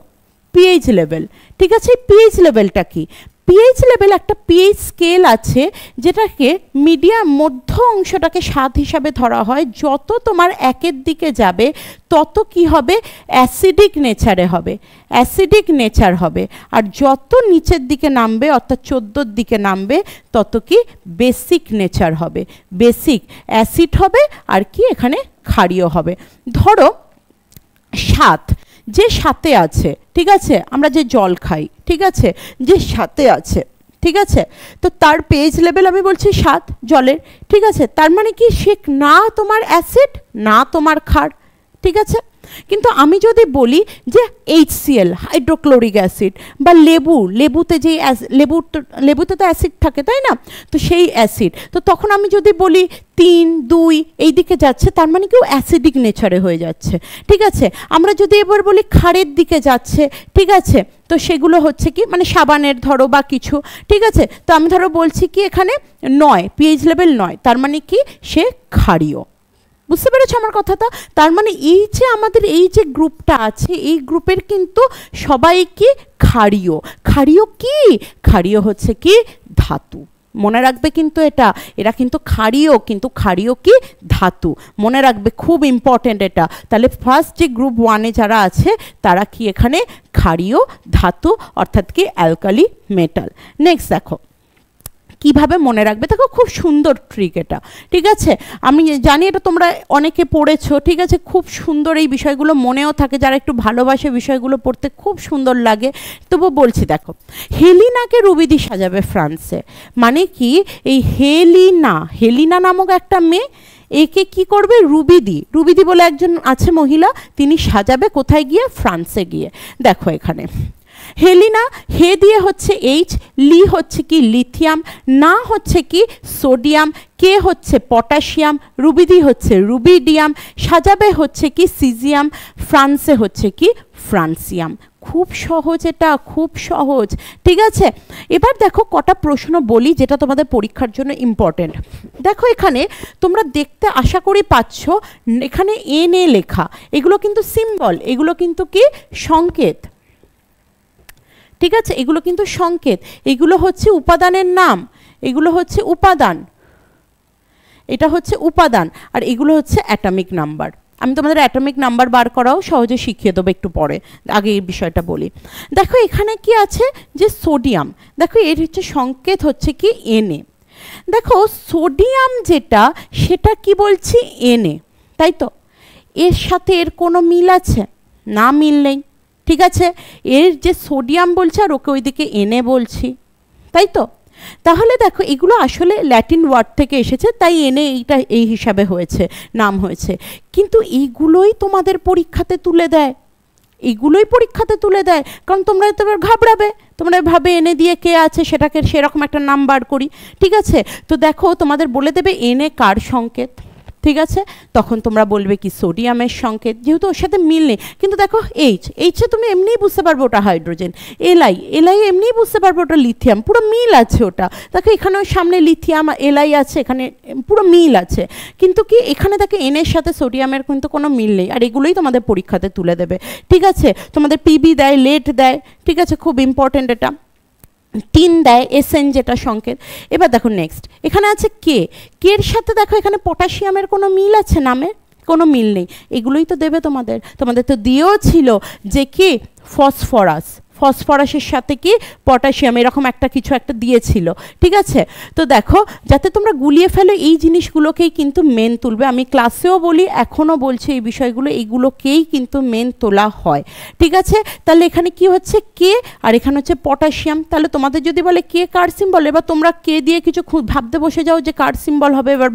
পিএইচ লেভেল, ঠিক আছে? পিএইচ লেভেলটা কি? পিএইচ লেভেল একটা পিএইচ স্কেল আছে যেটাকে মিডিয়াম মধ্য অংশটাকে স্বাদ হিসাবে ধরা হয়। যত তোমার একের দিকে যাবে তত কি হবে, অ্যাসিডিক নেচারে হবে, অ্যাসিডিক নেচার হবে। আর যত নিচের দিকে নামবে অর্থাৎ 14 দিকে নামবে তত কি বেসিক নেচার হবে, বেসিক অ্যাসিড হবে আর কি এখানে ক্ষারীয় হবে। ধরো 7, যে 7-এ আছে, ঠিক আছে, আমরা যে জল খাই, ঠিক আছে, যে 7-এ আছে, ঠিক আছে, তো তার পেজ লেভেল আমি বলছি 7 জলের, ঠিক আছে, তার মানে কি সে না তোমার অ্যাসিড না তোমার ক্ষার, ঠিক আছে। কিন্তু আমি যদি বলি যে HCl হাইড্রোক্লোরিক অ্যাসিড বা লেবুতে যে লেবুতে তো অ্যাসিড থাকে তাই না, তো সেই অ্যাসিড, তো তখন আমি যদি বলি 3, 2 এই দিকে যাচ্ছে তার মানে কেউ অ্যাসিডিক নেচারে হয়ে যাচ্ছে, ঠিক আছে। আমরা যদি এবার বলি ক্ষারের দিকে যাচ্ছে, ঠিক আছে, তো সেগুলো হচ্ছে কি মানে সাবানের ধরো বা কিছু, ঠিক আছে, তো আমি ধরো বলছি কি এখানে 9 পিএইচ লেভেল 9 তার মানে কি সে ক্ষারীয়। বুঝতে পেরেছো আমার কথাটা? তার মানে এই যে আমাদের এই যে গ্রুপটা আছে এই গ্রুপের কিন্তু সবাই কি ক্ষারীয়। ক্ষারীয় কি? ক্ষারীয় হচ্ছে কি ধাতু। মনে রাখবে কিন্তু এটা, এরা কিন্তু ক্ষারীয়, কিন্তু ক্ষারীয় কি ধাতু, মনে রাখবে, খুব ইম্পর্টেন্ট এটা। তাহলে ফার্স্ট যে গ্রুপ 1-এ যারা আছে তারা কি এখানে ক্ষারীয় ধাতু অর্থাৎ কি অ্যালকালি মেটাল। নেক্সট দেখো কিভাবে মনে রাখবে, দেখো খুব সুন্দর ট্রিক এটা, ঠিক আছে, আমি জানি এটা তোমরা অনেকে পড়েছো, ঠিক আছে, খুব সুন্দর এই বিষয়গুলো মনেও থাকে, যারা একটু ভালোবাসে বিষয়গুলো পড়তে খুব সুন্দর লাগে, তবু বলছি দেখো, হেলিনাকে রুবি দিয়ে সাজাবে ফ্রান্সে, মানে কি এই হেলিনা নামক একটা মেয়ে, একে কি করবে রুবিদি বলে একজন আছে মহিলা, তিনি সাজাবে কোথায় গিয়ে, ফ্রান্সে গিয়ে। দেখো এখানে হেলিনা, হে দিয়ে হচ্ছে এইচ, লি হচ্ছে কি লিথিয়াম, না হচ্ছে কি সোডিয়াম, কে হচ্ছে পটাশিয়াম, রুবিদি হচ্ছে রুবিডিয়াম, সাজাবে হচ্ছে কি সিজিয়াম, ফ্রান্সে হচ্ছে কি ফ্রান্সিয়াম। খুব সহজ, এটা খুব সহজ, ঠিক আছে। এবার দেখো কটা প্রশ্ন বলি যেটা তোমাদের পরীক্ষার জন্য ইম্পর্টেন্ট। দেখো এখানে তোমরা দেখতে আশা করি পাচ্ছ, এখানে NA লেখা, এগুলো কিন্তু সিম্বল, এগুলো কিন্তু কি সংকেত, ঠিক আছে, এগুলো কিন্তু সংকেত, এগুলো হচ্ছে উপাদানের নাম, এগুলো হচ্ছে উপাদান, এটা হচ্ছে উপাদান, আর এগুলো হচ্ছে অ্যাটমিক নাম্বার। আমি তোমাদের অ্যাটমিক নাম্বার বার করাও সহজে শিখিয়ে দেবো একটু পরে, আগে এই বিষয়টা বলি। দেখো এখানে কি আছে যে সোডিয়াম, দেখো এর হচ্ছে সংকেত হচ্ছে কি Na। দেখো সোডিয়াম যেটা সেটা কি বলছি Na, তাই তো, এর সাথে এর কোনো মিল আছে না, মিল নেই, ঠিক আছে, এর যে সোডিয়াম বলছে আর ওকে ওইদিকে Na বলছি, তাই তো। তাহলে দেখো এগুলো আসলে ল্যাটিন ওয়ার্ড থেকে এসেছে, তাই Na এইটা এই হিসাবে হয়েছে, নাম হয়েছে, কিন্তু এইগুলোই তোমাদের পরীক্ষাতে তুলে দেয়, এগুলোই পরীক্ষাতে তুলে দেয়, কারণ তোমরা তো ঘাবড়াবে, তোমরা ভাবে Na দিয়ে কে আছে সেটাকে সেরকম একটা নাম বার করি, ঠিক আছে। তো দেখো তোমাদের বলে দেবে Na কার সংকেত, ঠিক আছে, তখন তোমরা বলবে কি সোডিয়ামের সংকেত, যেহেতু ওর সাথে মিল নেই। কিন্তু দেখো এইচে তুমি এমনিই বুঝতে পারবে ওটা হাইড্রোজেন, এলআই এমনিই বুঝতে পারবে ওটা লিথিয়াম, পুরো মিল আছে ওটা। দেখো এখানেও সামনে লিথিয়াম এলআই আছে, এখানে পুরো মিল আছে, কিন্তু কি এখানে দেখো এনের সাথে সোডিয়ামের কিন্তু কোনো মিল নেই, আর এগুলোই তোমাদের পরীক্ষাতে তুলে দেবে, ঠিক আছে। তোমাদের পিবি দেয়, লেট দেয়, ঠিক আছে, খুব ইম্পর্টেন্ট এটা, টিন দেয়, SN যেটা সংকেত। এবার দেখো নেক্সট এখানে আছে কের সাথে দেখো এখানে পটাশিয়ামের কোনো মিল আছে, নামে কোনো মিল নেই, এগুলোই তো দেবে তোমাদের তো দিয়েও ছিল যে কি ফসফরাসের সাথে কি পটাশিয়াম, এরকম একটা কিছু একটা দিয়েছিল, ঠিক আছে। তো দেখো যাতে তোমরা গুলিয়ে ফেলো এই জিনিসগুলোকেই কিন্তু মেন তুলবে, আমি ক্লাসেও বলি এখনও বলছি এই বিষয়গুলো, এইগুলোকেই কিন্তু মেন তোলা হয়, ঠিক আছে। তাহলে এখানে কি হচ্ছে কে, আর এখানে হচ্ছে পটাশিয়াম। তাহলে তোমাদের যদি বলে কে কার সিম্বল, এবার তোমরা কে দিয়ে কিছু ভাবতে বসে যাও যে কার সিম্বল হবে, এবার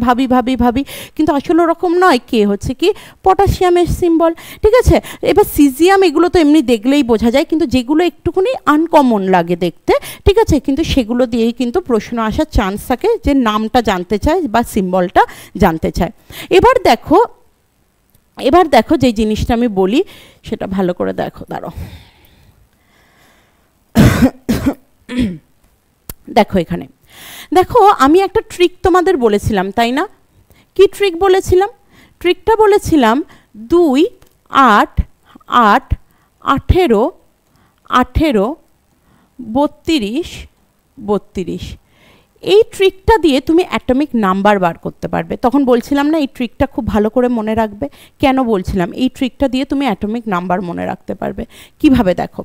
ভাবি, কিন্তু আসলে ওরকম নয়, কে হচ্ছে কি পটাশিয়ামের সিম্বল, ঠিক আছে। এবার সিজিয়াম, এগুলো তো এমনি দেখলেই বোঝা যায়, কিন্তু যেগুলো একটুখানি আনকমন লাগে দেখতে, ঠিক আছে, কিন্তু সেগুলো দিয়েই কিন্তু প্রশ্ন আসার চান্স থাকে, যে নামটা জানতে চায় বা সিম্বলটা জানতে চায়। এবার দেখো যে জিনিসটা আমি বলি সেটা ভালো করে দেখো, দাঁড়াও, দেখো এখানে দেখো আমি একটা ট্রিক তোমাদের বলেছিলাম, তাই না? কি ট্রিক বলেছিলাম? ট্রিকটা বলেছিলাম 2, 8, 8, 18, 18, 32, 32। এই ট্রিকটা দিয়ে তুমি অ্যাটমিক নাম্বার বার করতে পারবে। তখন বলছিলাম না এই ট্রিকটা খুব ভালো করে মনে রাখবে। কেন বলছিলাম? এই ট্রিকটা দিয়ে তুমি অ্যাটমিক নাম্বার মনে রাখতে পারবে। কিভাবে দেখো,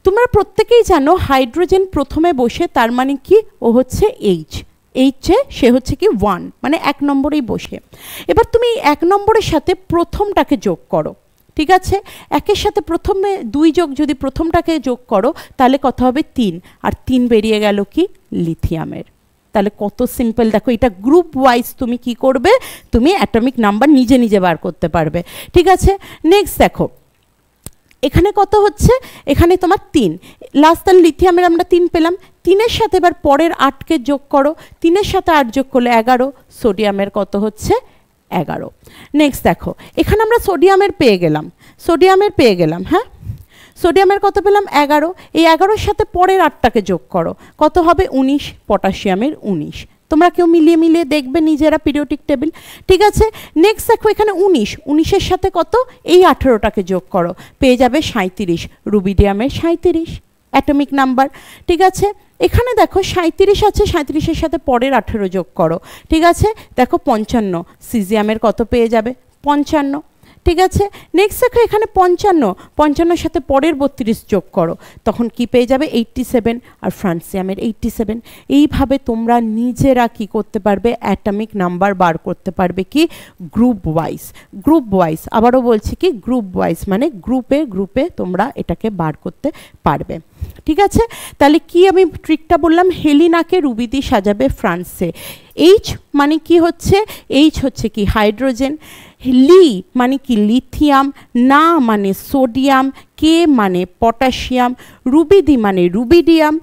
তোমরা প্রত্যেকেই জানো হাইড্রোজেন প্রথমে বসে, তার মানে কি ও হচ্ছে এইচে সে হচ্ছে কি 1, মানে 1 নম্বরেই বসে। এবার তুমি এই 1 নম্বরের সাথে প্রথমটাকে যোগ করো, ঠিক আছে? একের সাথে প্রথমে 2 যোগ যদি প্রথমটাকে যোগ করো তাহলে কত হবে? 3, আর 3 বেরিয়ে গেল কি লিথিয়ামের। তাহলে কত সিম্পল দেখো, এটা গ্রুপ ওয়াইজ তুমি কি করবে, তুমি অ্যাটমিক নাম্বার নিজে নিজে বার করতে পারবে, ঠিক আছে? নেক্সট দেখো এখানে কত হচ্ছে, এখানে তোমার 3 লাস্ট, তাহলে লিথিয়ামের আমরা 3 পেলাম। 3-এর সাথে এবার পরের 8কে যোগ করো, 3-এর সাথে 8 যোগ করলে 11, সোডিয়ামের কত হচ্ছে 11। নেক্সট দেখো এখানে আমরা সোডিয়ামের পেয়ে গেলাম, হ্যাঁ সোডিয়ামের কত পেলাম 11, এই 11-এর সাথে পরের 8টাকে যোগ করো, কত হবে 19, পটাশিয়ামের 19। তোমরা কেউ মিলিয়ে দেখবে নিজেরা পিরিয়ডিক টেবিল, ঠিক আছে? নেক্সট দেখো এখানে 19-এর সাথে কত, এই 18টাকে যোগ করো, পেয়ে যাবে 37, রুবিডিয়ামের 37 অ্যাটমিক নাম্বার, ঠিক আছে? এখানে দেখো 37 আছে, 37-এর সাথে পরের 18 যোগ করো, ঠিক আছে? দেখো 55, সিজিয়ামের কত পেয়ে যাবে 55, ঠিক আছে? নেক্সট দেখো এখানে 55-এর সাথে পরের 32 যোগ করো, তখন কি পেয়ে যাবে 87, আর ফ্রান্সিয়ামের 87। এইভাবে তোমরা নিজেরা কি করতে পারবে, অ্যাটমিক নাম্বার বার করতে পারবে কি গ্রুপ ওয়াইজ। আবারও বলছি কি গ্রুপ ওয়াইজ, মানে গ্রুপে তোমরা এটাকে বার করতে পারবে, ঠিক আছে? তাহলে কি আমি ট্রিকটা বললাম, হেলিনাকে রুবি দিয়ে সাজাবে ফ্রান্সে। এইচ মানে কি হচ্ছে, এইচ হচ্ছে কি হাইড্রোজেন, লি মানে কি লিথিয়াম, না মানে সোডিয়াম, কে মানে পটাশিয়াম, রুবিডি মানে রুবিডিয়াম,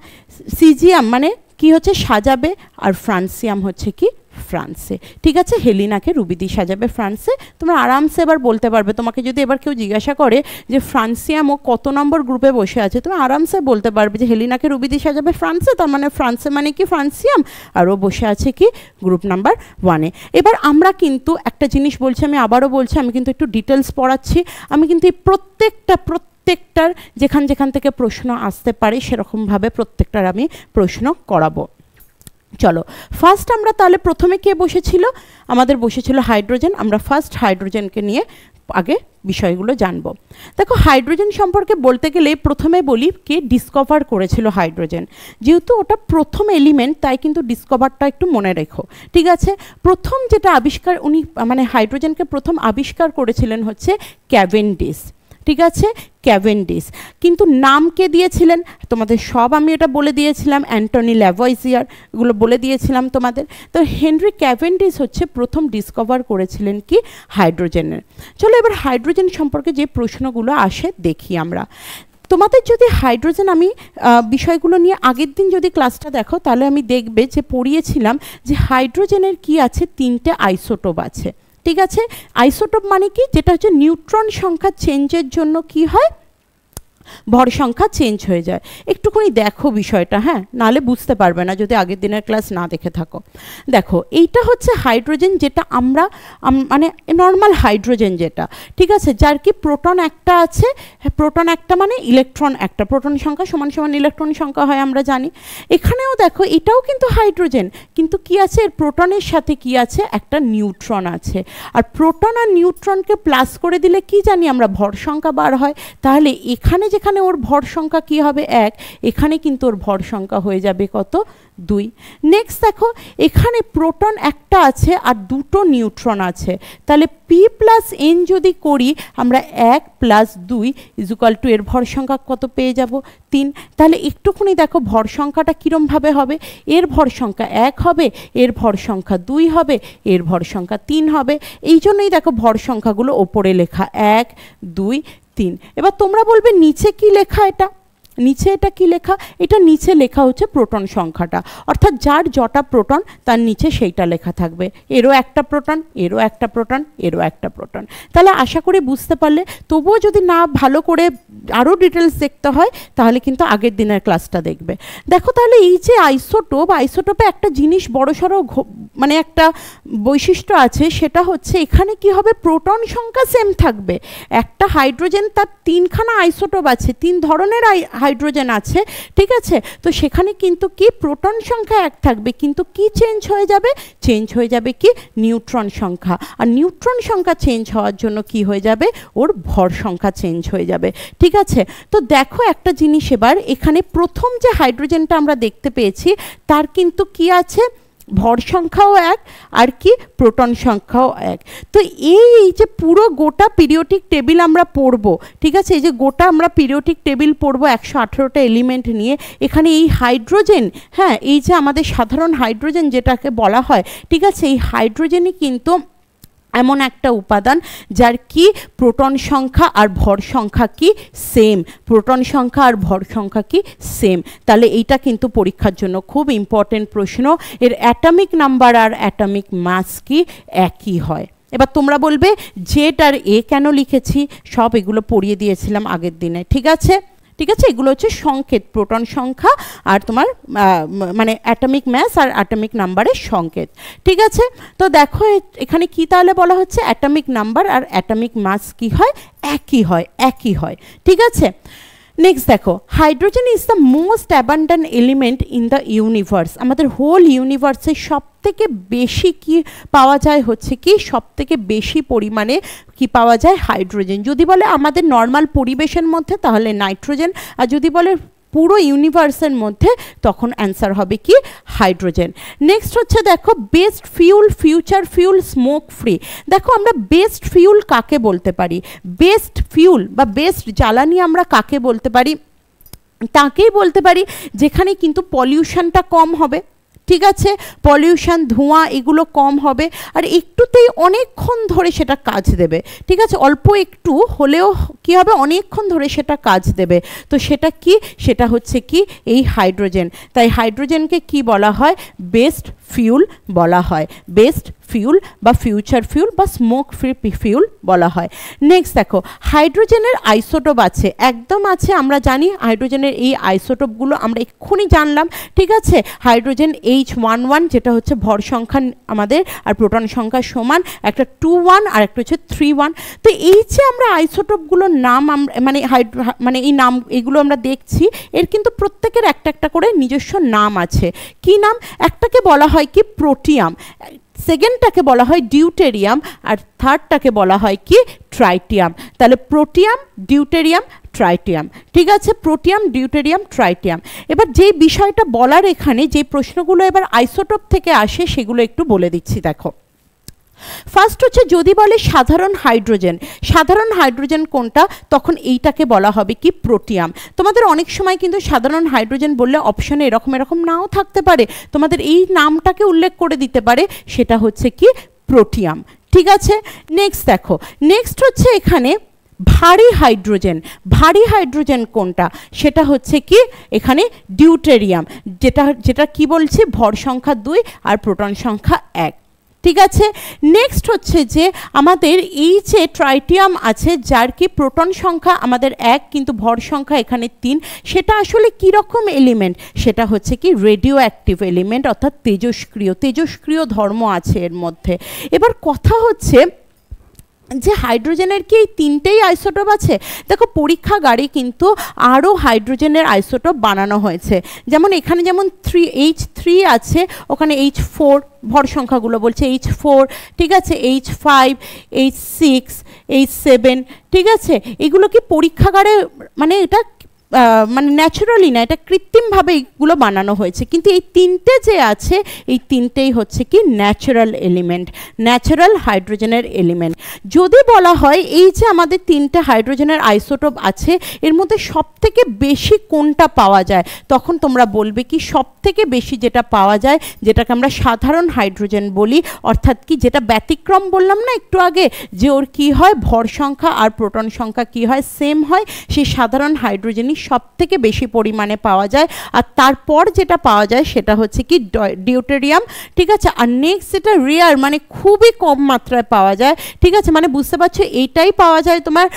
সিজিয়াম মানে কি হচ্ছে সাজাবে, আর ফ্রান্সিয়াম হচ্ছে কি ফ্রান্সে, ঠিক আছে? হেলিনাকে রুবি দিয়ে সাজাবে ফ্রান্সে। তোমরা আরামসে এবার বলতে পারবে, তোমাকে যদি এবার কেউ জিজ্ঞাসা করে যে ফ্রান্সিয়াম ও কত নম্বর গ্রুপে বসে আছে, তুমি আরামসে বলতে পারবে যে হেলিনাকে রুবি দিয়ে সাজাবে ফ্রান্সে, তার মানে ফ্রান্সে মানে কি ফ্রান্সিয়াম, আর ও বসে আছে কি গ্রুপ নাম্বার 1-এ। এবার আমরা কিন্তু একটা জিনিস বলছি, আমি আবারও বলছি, আমি কিন্তু একটু ডিটেলস পড়াচ্ছি, আমি কিন্তু এই প্রত্যেকটার যেখান থেকে প্রশ্ন আসতে পারে সেরকমভাবে প্রত্যেকটার আমি প্রশ্ন করাবো। চলো ফার্স্ট আমরা তাহলে প্রথমে কে বসেছিল, আমাদের বসেছিল হাইড্রোজেন। আমরা ফার্স্ট হাইড্রোজেনকে নিয়ে আগে বিষয়গুলো জানবো। দেখো হাইড্রোজেন সম্পর্কে বলতে গেলে প্রথমে বলি কে ডিসকভার করেছিল হাইড্রোজেন। যেহেতু ওটা প্রথম এলিমেন্ট তাই কিন্তু ডিসকভারটা একটু মনে রেখো, ঠিক আছে? প্রথম যেটা আবিষ্কার উনি মানে হাইড্রোজেনকে প্রথম আবিষ্কার করেছিলেন হচ্ছে ক্যাভেন্ডিশ, ঠিক আছে? ক্যাভেন্ডিশ। কিন্তু নাম কে দিয়েছিলেন তোমাদের সব আমি এটা বলে দিয়েছিলাম, অ্যান্টনি ল্যাভয়েজিয়ার, এগুলো বলে দিয়েছিলাম তোমাদের। তো হেনরি ক্যাভেন্ডিশ হচ্ছে প্রথম ডিসকভার করেছিলেন কি হাইড্রোজেনের। চলো এবার হাইড্রোজেন সম্পর্কে যে প্রশ্নগুলো আসে দেখি আমরা। তোমাদের যদি হাইড্রোজেন আমি বিষয়গুলো নিয়ে আগের দিন যদি ক্লাসটা দেখো তাহলে আমি দেখবে যে পড়িয়েছিলাম যে হাইড্রোজেনের কি আছে 3টে আইসোটোপ আছে, ঠিক আছে? আইসোটোপ মানে কি, যেটা হচ্ছে নিউট্রন সংখ্যা চেঞ্জের জন্য কি হয়, ভর সংখ্যা চেঞ্জ হয়ে যায়। একটুখানি দেখো বিষয়টা, হ্যাঁ, নালে বুঝতে পারবে না যদি আগের দিনের ক্লাস না দেখে থাকো। দেখো এইটা হচ্ছে হাইড্রোজেন, যেটা আমরা মানে নর্মাল হাইড্রোজেন যেটা, ঠিক আছে? যার কি প্রোটন একটা আছে, প্রোটন একটা মানে ইলেকট্রন একটা, প্রোটন সংখ্যা সমান সমান ইলেকট্রন সংখ্যা হয় আমরা জানি। এখানেও দেখো এটাও কিন্তু হাইড্রোজেন, কিন্তু কি আছে এর প্রোটনের সাথে কি আছে, একটা নিউট্রন আছে। আর প্রোটন আর নিউট্রনকে প্লাস করে দিলে কি জানি আমরা, ভর সংখ্যা বার হয়। তাহলে এখানে যেখানে ওর ভর সংখ্যা কি হবে 1, এখানে কিন্তু ওর ভর সংখ্যা হয়ে যাবে কত 2। নেক্সট দেখো এখানে প্রোটন একটা আছে আর 2টো নিউট্রন আছে, তাহলে P প্লাস N যদি করি আমরা 1 প্লাস 2 ইজুকাল টু এর ভর সংখ্যা কত পেয়ে যাব 3। তাহলে একটুখানি দেখো ভর সংখ্যাটা কীরমভাবে হবে, এর ভর সংখ্যা 1 হবে, এর ভর সংখ্যা 2 হবে, এর ভর সংখ্যা 3 হবে। এই জন্যই দেখো ভর সংখ্যাগুলো ওপরে লেখা 1 2 3। এবার তোমরা বলবে নিচে কি লেখা, এটা নিচে এটা কি লেখা, এটা নিচে লেখা হচ্ছে প্রোটন সংখ্যাটা, অর্থাৎ যার যটা প্রোটন তার নিচে সেইটা লেখা থাকবে, এরও একটা প্রোটন, এরও একটা প্রোটন, এরও একটা প্রোটন। তাহলে আশা করি বুঝতে পারলে। তবুও যদি না ভালো করে আরও ডিটেলস দেখতে হয় তাহলে কিন্তু আগের দিনের ক্লাসটা দেখবে। দেখো তাহলে এই যে আইসোটোপে একটা জিনিস বড়সড় মানে একটা বৈশিষ্ট্য আছে, সেটা হচ্ছে এখানে কি হবে, প্রোটন সংখ্যা সেম থাকবে। একটা হাইড্রোজেন তার তিনখানা আইসোটোপ আছে, তিন ধরনের হাইড্রোজেন আছে, ঠিক আছে। তো সেখানে কিন্তু কি প্রোটন সংখ্যা এক থাকবে, কিন্তু কি চেঞ্জ হয়ে যাবে, চেঞ্জ হয়ে যাবে কি নিউট্রন সংখ্যা। আর নিউট্রন সংখ্যা চেঞ্জ হওয়ার জন্য কি হয়ে যাবে, ওর ভর সংখ্যা চেঞ্জ হয়ে যাবে, ঠিক আছে। তো দেখো একটা জিনিস, এবার এখানে প্রথম যে হাইড্রোজেনটা আমরা দেখতে পেয়েছি তার কিন্তু কি আছে, ভর সংখ্যাও এক আর কি প্রোটন সংখ্যাও এক। তো এই যে পুরো গোটা পিরিয়ডিক টেবিল আমরা পড়ব, ঠিক আছে, এই যে গোটা আমরা পিরিয়ডিক টেবিল পড়ব 118টা এলিমেন্ট নিয়ে, এখানে এই হাইড্রোজেন, হ্যাঁ, এই যে আমাদের সাধারণ হাইড্রোজেন যেটাকে বলা হয়, ঠিক আছে, এই হাইড্রোজেনই কিন্তু এমন একটা উপাদান যার কি প্রোটন সংখ্যা আর ভর সংখ্যা কি সেম, প্রোটন সংখ্যা আর ভর সংখ্যা কি সেম। তাহলে এইটা কিন্তু পরীক্ষার জন্য খুব ইম্পর্টেন্ট প্রশ্ন, এর অ্যাটমিক নাম্বার আর অ্যাটমিক মাস কি একই হয়। এবার তোমরা বলবে জেড আর এ কেন লিখেছি, সব এগুলো পড়িয়ে দিয়েছিলাম আগের দিনে, ঠিক আছে, ঠিক আছে। এগুলো হচ্ছে সংকেত, প্রোটন সংখ্যা আর তোমার মানে অ্যাটমিক ম্যাস আর অ্যাটমিক নাম্বারের সংকেত, ঠিক আছে। তো দেখো এখানে কি তাহলে বলা হচ্ছে, অ্যাটমিক নাম্বার আর অ্যাটমিক মাস কি হয়, একই হয়, একই হয়, ঠিক আছে। নেক্সট দেখো, hydrogen is the most abundant element in the universe. আমাদের হোল ইউনিভার্সে সব থেকে বেশি কি পাওয়া যায় হচ্ছে কি, সব থেকে বেশি পরিমাণে কি পাওয়া যায়, হাইড্রোজেন। যদি বলে আমাদের নর্মাল পরিবেশের মধ্যে তাহলে নাইট্রোজেন, আর যদি বলে পুরো ইউনিভার্সের মধ্যে তখন অ্যান্সার হবে কি হাইড্রোজেন। নেক্সট হচ্ছে দেখো, best fuel, future fuel, smoke free. দেখো আমরা বেস্ট ফিউল কাকে বলতে পারি, বেস্ট ফিউল বা বেস্ট জ্বালানি আমরা কাকে বলতে পারি, তাকেই বলতে পারি যেখানে কিন্তু পলিউশনটা কম হবে, ঠিক আছে, পলিউশন ধোঁয়া এগুলো কম হবে, আর একটুতেই অনেকক্ষণ ধরে সেটা কাজ দেবে, ঠিক আছে, অল্প একটু হলেও কি হবে, অনেকক্ষণ ধরে সেটা কাজ দেবে। তো সেটা কি, সেটা হচ্ছে কি এই হাইড্রোজেন। তাই হাইড্রোজেনকে কি বলা হয়, বেস্ট ফিউল বলা হয়, বেস্ট ফিউল বা ফিউচার ফিউল বা স্মোক ফ্রি ফিউল বলা হয়। নেক্সট দেখো, হাইড্রোজেনের আইসোটোপ আছে, একদম আছে, আমরা জানি হাইড্রোজেনের এই আইসোটোপগুলো আমরা এক্ষুনি জানলাম, ঠিক আছে। হাইড্রোজেন H11 যেটা হচ্ছে ভর সংখ্যা আমাদের আর প্রোটন সংখ্যা সমান, একটা 21 আর একটা হচ্ছে 31। তো এই যে আমরা আইসোটোপগুলোর নাম মানে এই নাম এগুলো আমরা দেখছি, এর কিন্তু প্রত্যেকের একটা একটা করে নিজস্ব নাম আছে। কি নাম, একটাকে বলা হয় কি প্রোটিয়াম, সেকেন্ডটাকে বলা হয় ডিউটেরিয়াম, আর থার্ডটাকে বলা হয় কি ট্রাইটিয়াম। তাহলে প্রোটিয়াম, ডিউটেরিয়াম, ট্রাইটিয়াম, ঠিক আছে, প্রোটিয়াম, ডিউটেরিয়াম, ট্রাইটিয়াম। এবার যেই বিষয়টা বলার এখানে, যে প্রশ্নগুলো এবার আইসোটোপ থেকে আসে সেগুলো একটু বলে দিচ্ছি। দেখো ফার্স্ট হচ্ছে, যদি বলে সাধারণ হাইড্রোজেন, সাধারণ হাইড্রোজেন কোনটা, তখন এইটাকে বলা হবে কি প্রোটিয়াম। তোমাদের অনেক সময় কিন্তু সাধারণ হাইড্রোজেন বললে অপশনে এরকম এরকম নাও থাকতে পারে, তোমাদের এই নামটাকে উল্লেখ করে দিতে পারে, সেটা হচ্ছে কি প্রোটিয়াম, ঠিক আছে। নেক্সট দেখো, নেক্সট হচ্ছে এখানে ভারী হাইড্রোজেন, ভারী হাইড্রোজেন কোনটা, সেটা হচ্ছে কি এখানে ডিউটেরিয়াম, যেটা কি বলছি, ভর সংখ্যা 2 আর প্রোটন সংখ্যা 1, ঠিক আছে। নেক্সট হচ্ছে যে আমাদের এই যে ট্রাইটিয়াম আছে, যার কি প্রোটন সংখ্যা আমাদের 1 কিন্তু ভর সংখ্যা এখানে 3, সেটা আসলে কি রকম এলিমেন্ট, সেটা হচ্ছে কি রেডিও অ্যাক্টিভ এলিমেন্ট, অর্থাৎ তেজস্ক্রিয়, তেজস্ক্রিয় ধর্ম আছে এর মধ্যে। এবার কথা হচ্ছে যে হাইড্রোজেনের কি এই তিনটেই আইসোটোপ আছে, দেখো পরীক্ষাগারে কিন্তু আরও হাইড্রোজেনের আইসোটোপ বানানো হয়েছে, যেমন এখানে যেমন H3 আছে, ওখানে H4 ভর সংখ্যাগুলো বলছে H4, ঠিক আছে, H5, H6, H7, ঠিক আছে। এগুলো কি পরীক্ষাগারে মানে এটা মানে ন্যাচারালি না, এটা কৃত্রিমভাবে এগুলো বানানো হয়েছে, কিন্তু এই তিনটে যে আছে এই তিনটেই হচ্ছে কি ন্যাচারাল এলিমেন্ট, ন্যাচারাল হাইড্রোজেনের এলিমেন্ট। যদি বলা হয় এই যে আমাদের তিনটে হাইড্রোজেনের আইসোটোপ আছে, এর মধ্যে সবথেকে বেশি কোনটা পাওয়া যায়, তখন তোমরা বলবে কি সবথেকে বেশি যেটা পাওয়া যায়, যেটাকে আমরা সাধারণ হাইড্রোজেন বলি, অর্থাৎ কি যেটা ব্যতিক্রম বললাম না একটু আগে, যে ওর কি হয় ভর সংখ্যা আর প্রোটন সংখ্যা কি হয় সেম হয়, সেই সাধারণ হাইড্রোজেনই সবথেকে বেশি পরিমাণে পাওয়া যায়। আর তারপর যেটা পাওয়া যায় সেটা হচ্ছে কি ডিউটেরিয়াম, ঠিক আছে। আর নেক্সট যেটা রেয়ার, মানে খুবই কম মাত্রায় পাওয়া যায়, ঠিক আছে। মানে বুঝতে পারছো, এইটাই পাওয়া যায় তোমার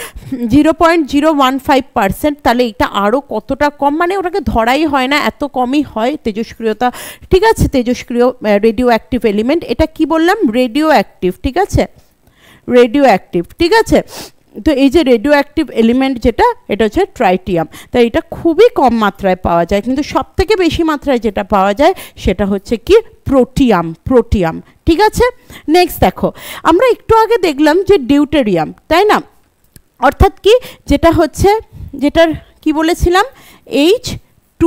0.015%। তাহলে এটা আরও কতটা কম, মানে ওটাকে ধরাই হয় না, এত কমই হয় তেজস্ক্রিয়তা, ঠিক আছে। তেজস্ক্রিয় রেডিও অ্যাক্টিভ এলিমেন্ট, এটা কি বললাম, রেডিও অ্যাক্টিভ, ঠিক আছে, রেডিও অ্যাক্টিভ, ঠিক আছে। তো এই যে রেডিও অ্যাক্টিভ এলিমেন্ট যেটা, এটা হচ্ছে ট্রাইটিয়াম। তাই এটা খুবই কম মাত্রায় পাওয়া যায়, কিন্তু সবথেকে বেশি মাত্রায় যেটা পাওয়া যায় সেটা হচ্ছে কি প্রোটিয়াম, প্রোটিয়াম, ঠিক আছে। নেক্সট দেখো, আমরা একটু আগে দেখলাম যে ডিউটেরিয়াম, তাই না, অর্থাৎ কি যেটা হচ্ছে, যেটার কি বলেছিলাম H2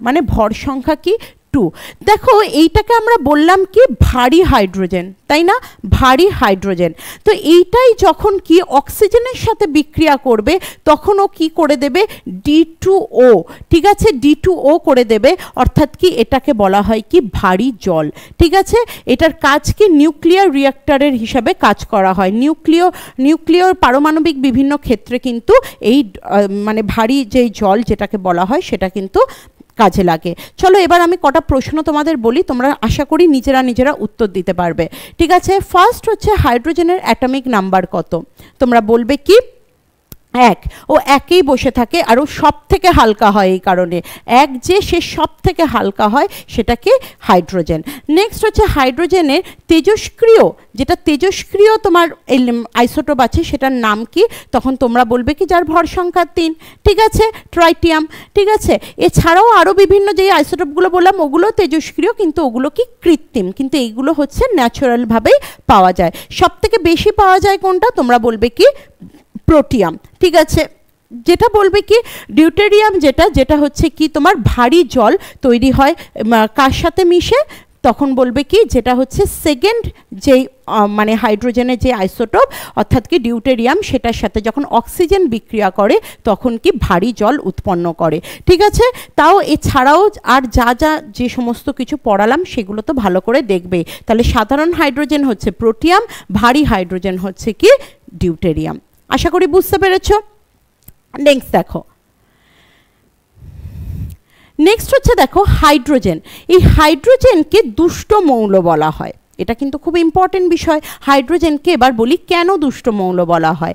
মানে ভর সংখ্যা কি 2। দেখো এইটাকে আমরা বললাম কি ভারী হাইড্রোজেন, তাই না, ভারী হাইড্রোজেন। তো এইটাই যখন কি অক্সিজেনের সাথে বিক্রিয়া করবে তখন ও কি করে দেবে, D2O, ঠিক আছে, D2O করে দেবে, অর্থাৎ কি এটাকে বলা হয় কি ভারী জল, ঠিক আছে। এটার কাজ কি নিউক্লিয়ার রিঅ্যাক্টরের হিসাবে কাজ করা হয়। নিউক্লিয় পারমাণবিক বিভিন্ন ক্ষেত্রে কিন্তু এই মানে ভারী যেই জল যেটাকে বলা হয় সেটা কিন্তু কাজে লাগে। চলো এবার আমি কটা প্রশ্ন তোমাদের বলি, তোমরা আশা করি নিজেরা উত্তর দিতে পারবে, ঠিক আছে। ফার্স্ট হচ্ছে হাইড্রোজেনের অ্যাটমিক নাম্বার কত, তোমরা বলবে কি 1। ও একেই বসে থাকে আর ও সব থেকে হালকা হয়, এই কারণে 1 যে সে সব থেকে হালকা হয় সেটাকে হাইড্রোজেন। নেক্সট হচ্ছে হাইড্রোজেনের তেজস্ক্রিয়, যেটা তেজস্ক্রিয় তোমার আইসোটোপ আছে সেটার নাম কি, তখন তোমরা বলবে কি যার ভর সংখ্যা 3, ঠিক আছে, ট্রাইটিয়াম, ঠিক আছে। এছাড়াও আরও বিভিন্ন যেই আইসোটোপগুলো বললাম ওগুলো তেজস্ক্রিয়, কিন্তু ওগুলো কি কৃত্রিম, কিন্তু এইগুলো হচ্ছে ন্যাচারালভাবেই পাওয়া যায়। সব থেকে বেশি পাওয়া যায় কোনটা, তোমরা বলবে কি প্রোটিয়াম, ঠিক আছে। যেটা বলবে কি ডিউটেরিয়াম, যেটা হচ্ছে কি তোমার ভারী জল তৈরি হয় কার সাথে মিশে, তখন বলবে কি যেটা হচ্ছে সেকেন্ড যেই মানে হাইড্রোজেনের যে আইসোটোপ অর্থাৎ কি ডিউটেরিয়াম, সেটার সাথে যখন অক্সিজেন বিক্রিয়া করে তখন কি ভারী জল উৎপন্ন করে, ঠিক আছে। তাও এছাড়াও আর যে সমস্ত কিছু পড়ালাম সেগুলো তো ভালো করে দেখবে। তাহলে সাধারণ হাইড্রোজেন হচ্ছে প্রোটিয়াম, ভারী হাইড্রোজেন হচ্ছে কি ডিউটেরিয়াম। আশা করি বুঝতে পেরেছো। নেক্সট দেখো, নেক্সট হচ্ছে দেখো হাইড্রোজেন। এই হাইড্রোজেনকে দুষ্ট মৌল বলা হয়, এটা কিন্তু খুব ইম্পর্টেন্ট বিষয়। হাইড্রোজেনকে এবার বলি কেন দুষ্ট মৌল বলা হয়।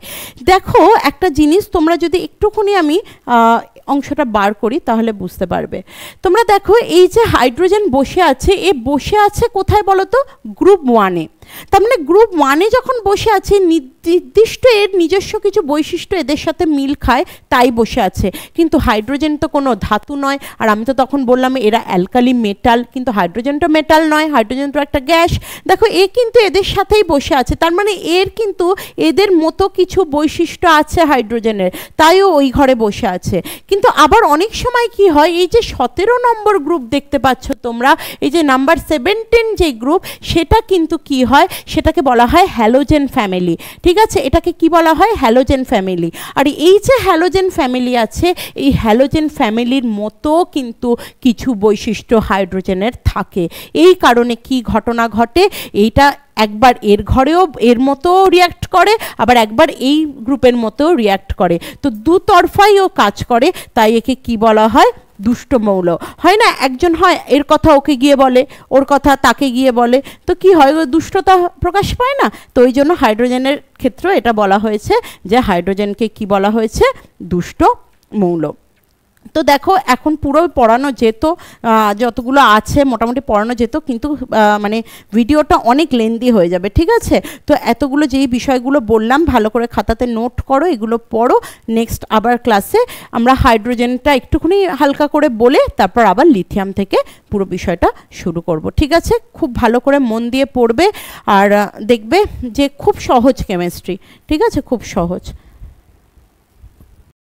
দেখো একটা জিনিস, তোমরা যদি একটুখানি আমি অংশটা বার করি তাহলে বুঝতে পারবে। তোমরা দেখো এই যে হাইড্রোজেন বসে আছে, এ বসে আছে কোথায় বলো তো, গ্রুপ 1-এ। তার মানে গ্রুপ 1-এ যখন বসে আছে নির্দিষ্ট এর নিজস্ব কিছু বৈশিষ্ট্য এদের সাথে মিল খায় তাই বসে আছে, কিন্তু হাইড্রোজেন তো কোনো ধাতু নয়। আর আমি তো তখন বললাম এরা অ্যালকালি মেটাল, কিন্তু হাইড্রোজেন তো মেটাল নয়, হাইড্রোজেন তো একটা গ্যাস। দেখো এ কিন্তু এদের সাথেই বসে আছে, তার মানে এর কিন্তু এদের মতো কিছু বৈশিষ্ট্য আছে হাইড্রোজেনের, তাইও ওই ঘরে বসে আছে। কিন্তু আবার অনেক সময় কি হয়, এই যে 17 নম্বর গ্রুপ দেখতে পাচ্ছ তোমরা, এই যে নাম্বার 17 যে গ্রুপ, সেটা কিন্তু কি হয়, সেটাকে বলা হয় হ্যালোজেন ফ্যামিলি, ঠিক আছে। এটাকে কি বলা হয়, হ্যালোজেন ফ্যামিলি। আর এই যে হ্যালোজেন ফ্যামিলি আছে, এই হ্যালোজেন ফ্যামিলির মতো কিন্তু কিছু বৈশিষ্ট্য হাইড্রোজেনের থাকে। এই কারণে কি ঘটনা ঘটে, এইটা একবার এর ঘরেও এর মতো রিয়্যাক্ট করে, আবার একবার এই গ্রুপের মতো রিয়্যাক্ট করে, তো দুতরফাই ও কাজ করে, তাই একে কি বলা হয়, দুষ্ট মৌল। হয় না, একজন হয় এর কথা ওকে গিয়ে বলে, ওর কথা তাকে গিয়ে বলে, তো কি হয়, দুষ্টতা প্রকাশ পায় না। তো ওই জন্য হাইড্রোজেনের ক্ষেত্রে এটা বলা হয়েছে যে হাইড্রোজেনকে কি বলা হয়েছে, দুষ্ট মৌল। তো দেখো এখন পুরো পড়ানো যেত, যতগুলো আছে মোটামুটি পড়ানো যেত, কিন্তু মানে ভিডিওটা অনেক লেন্দি হয়ে যাবে, ঠিক আছে। তো এতগুলো যেই বিষয়গুলো বললাম ভালো করে খাতাতে নোট করো, এগুলো পড়ো। নেক্সট আবার ক্লাসে আমরা হাইড্রোজেনটা একটুখানি হালকা করে বলে তারপর আবার লিথিয়াম থেকে পুরো বিষয়টা শুরু করব, ঠিক আছে। খুব ভালো করে মন দিয়ে পড়বে আর দেখবে যে খুব সহজ কেমিস্ট্রি, ঠিক আছে, খুব সহজ।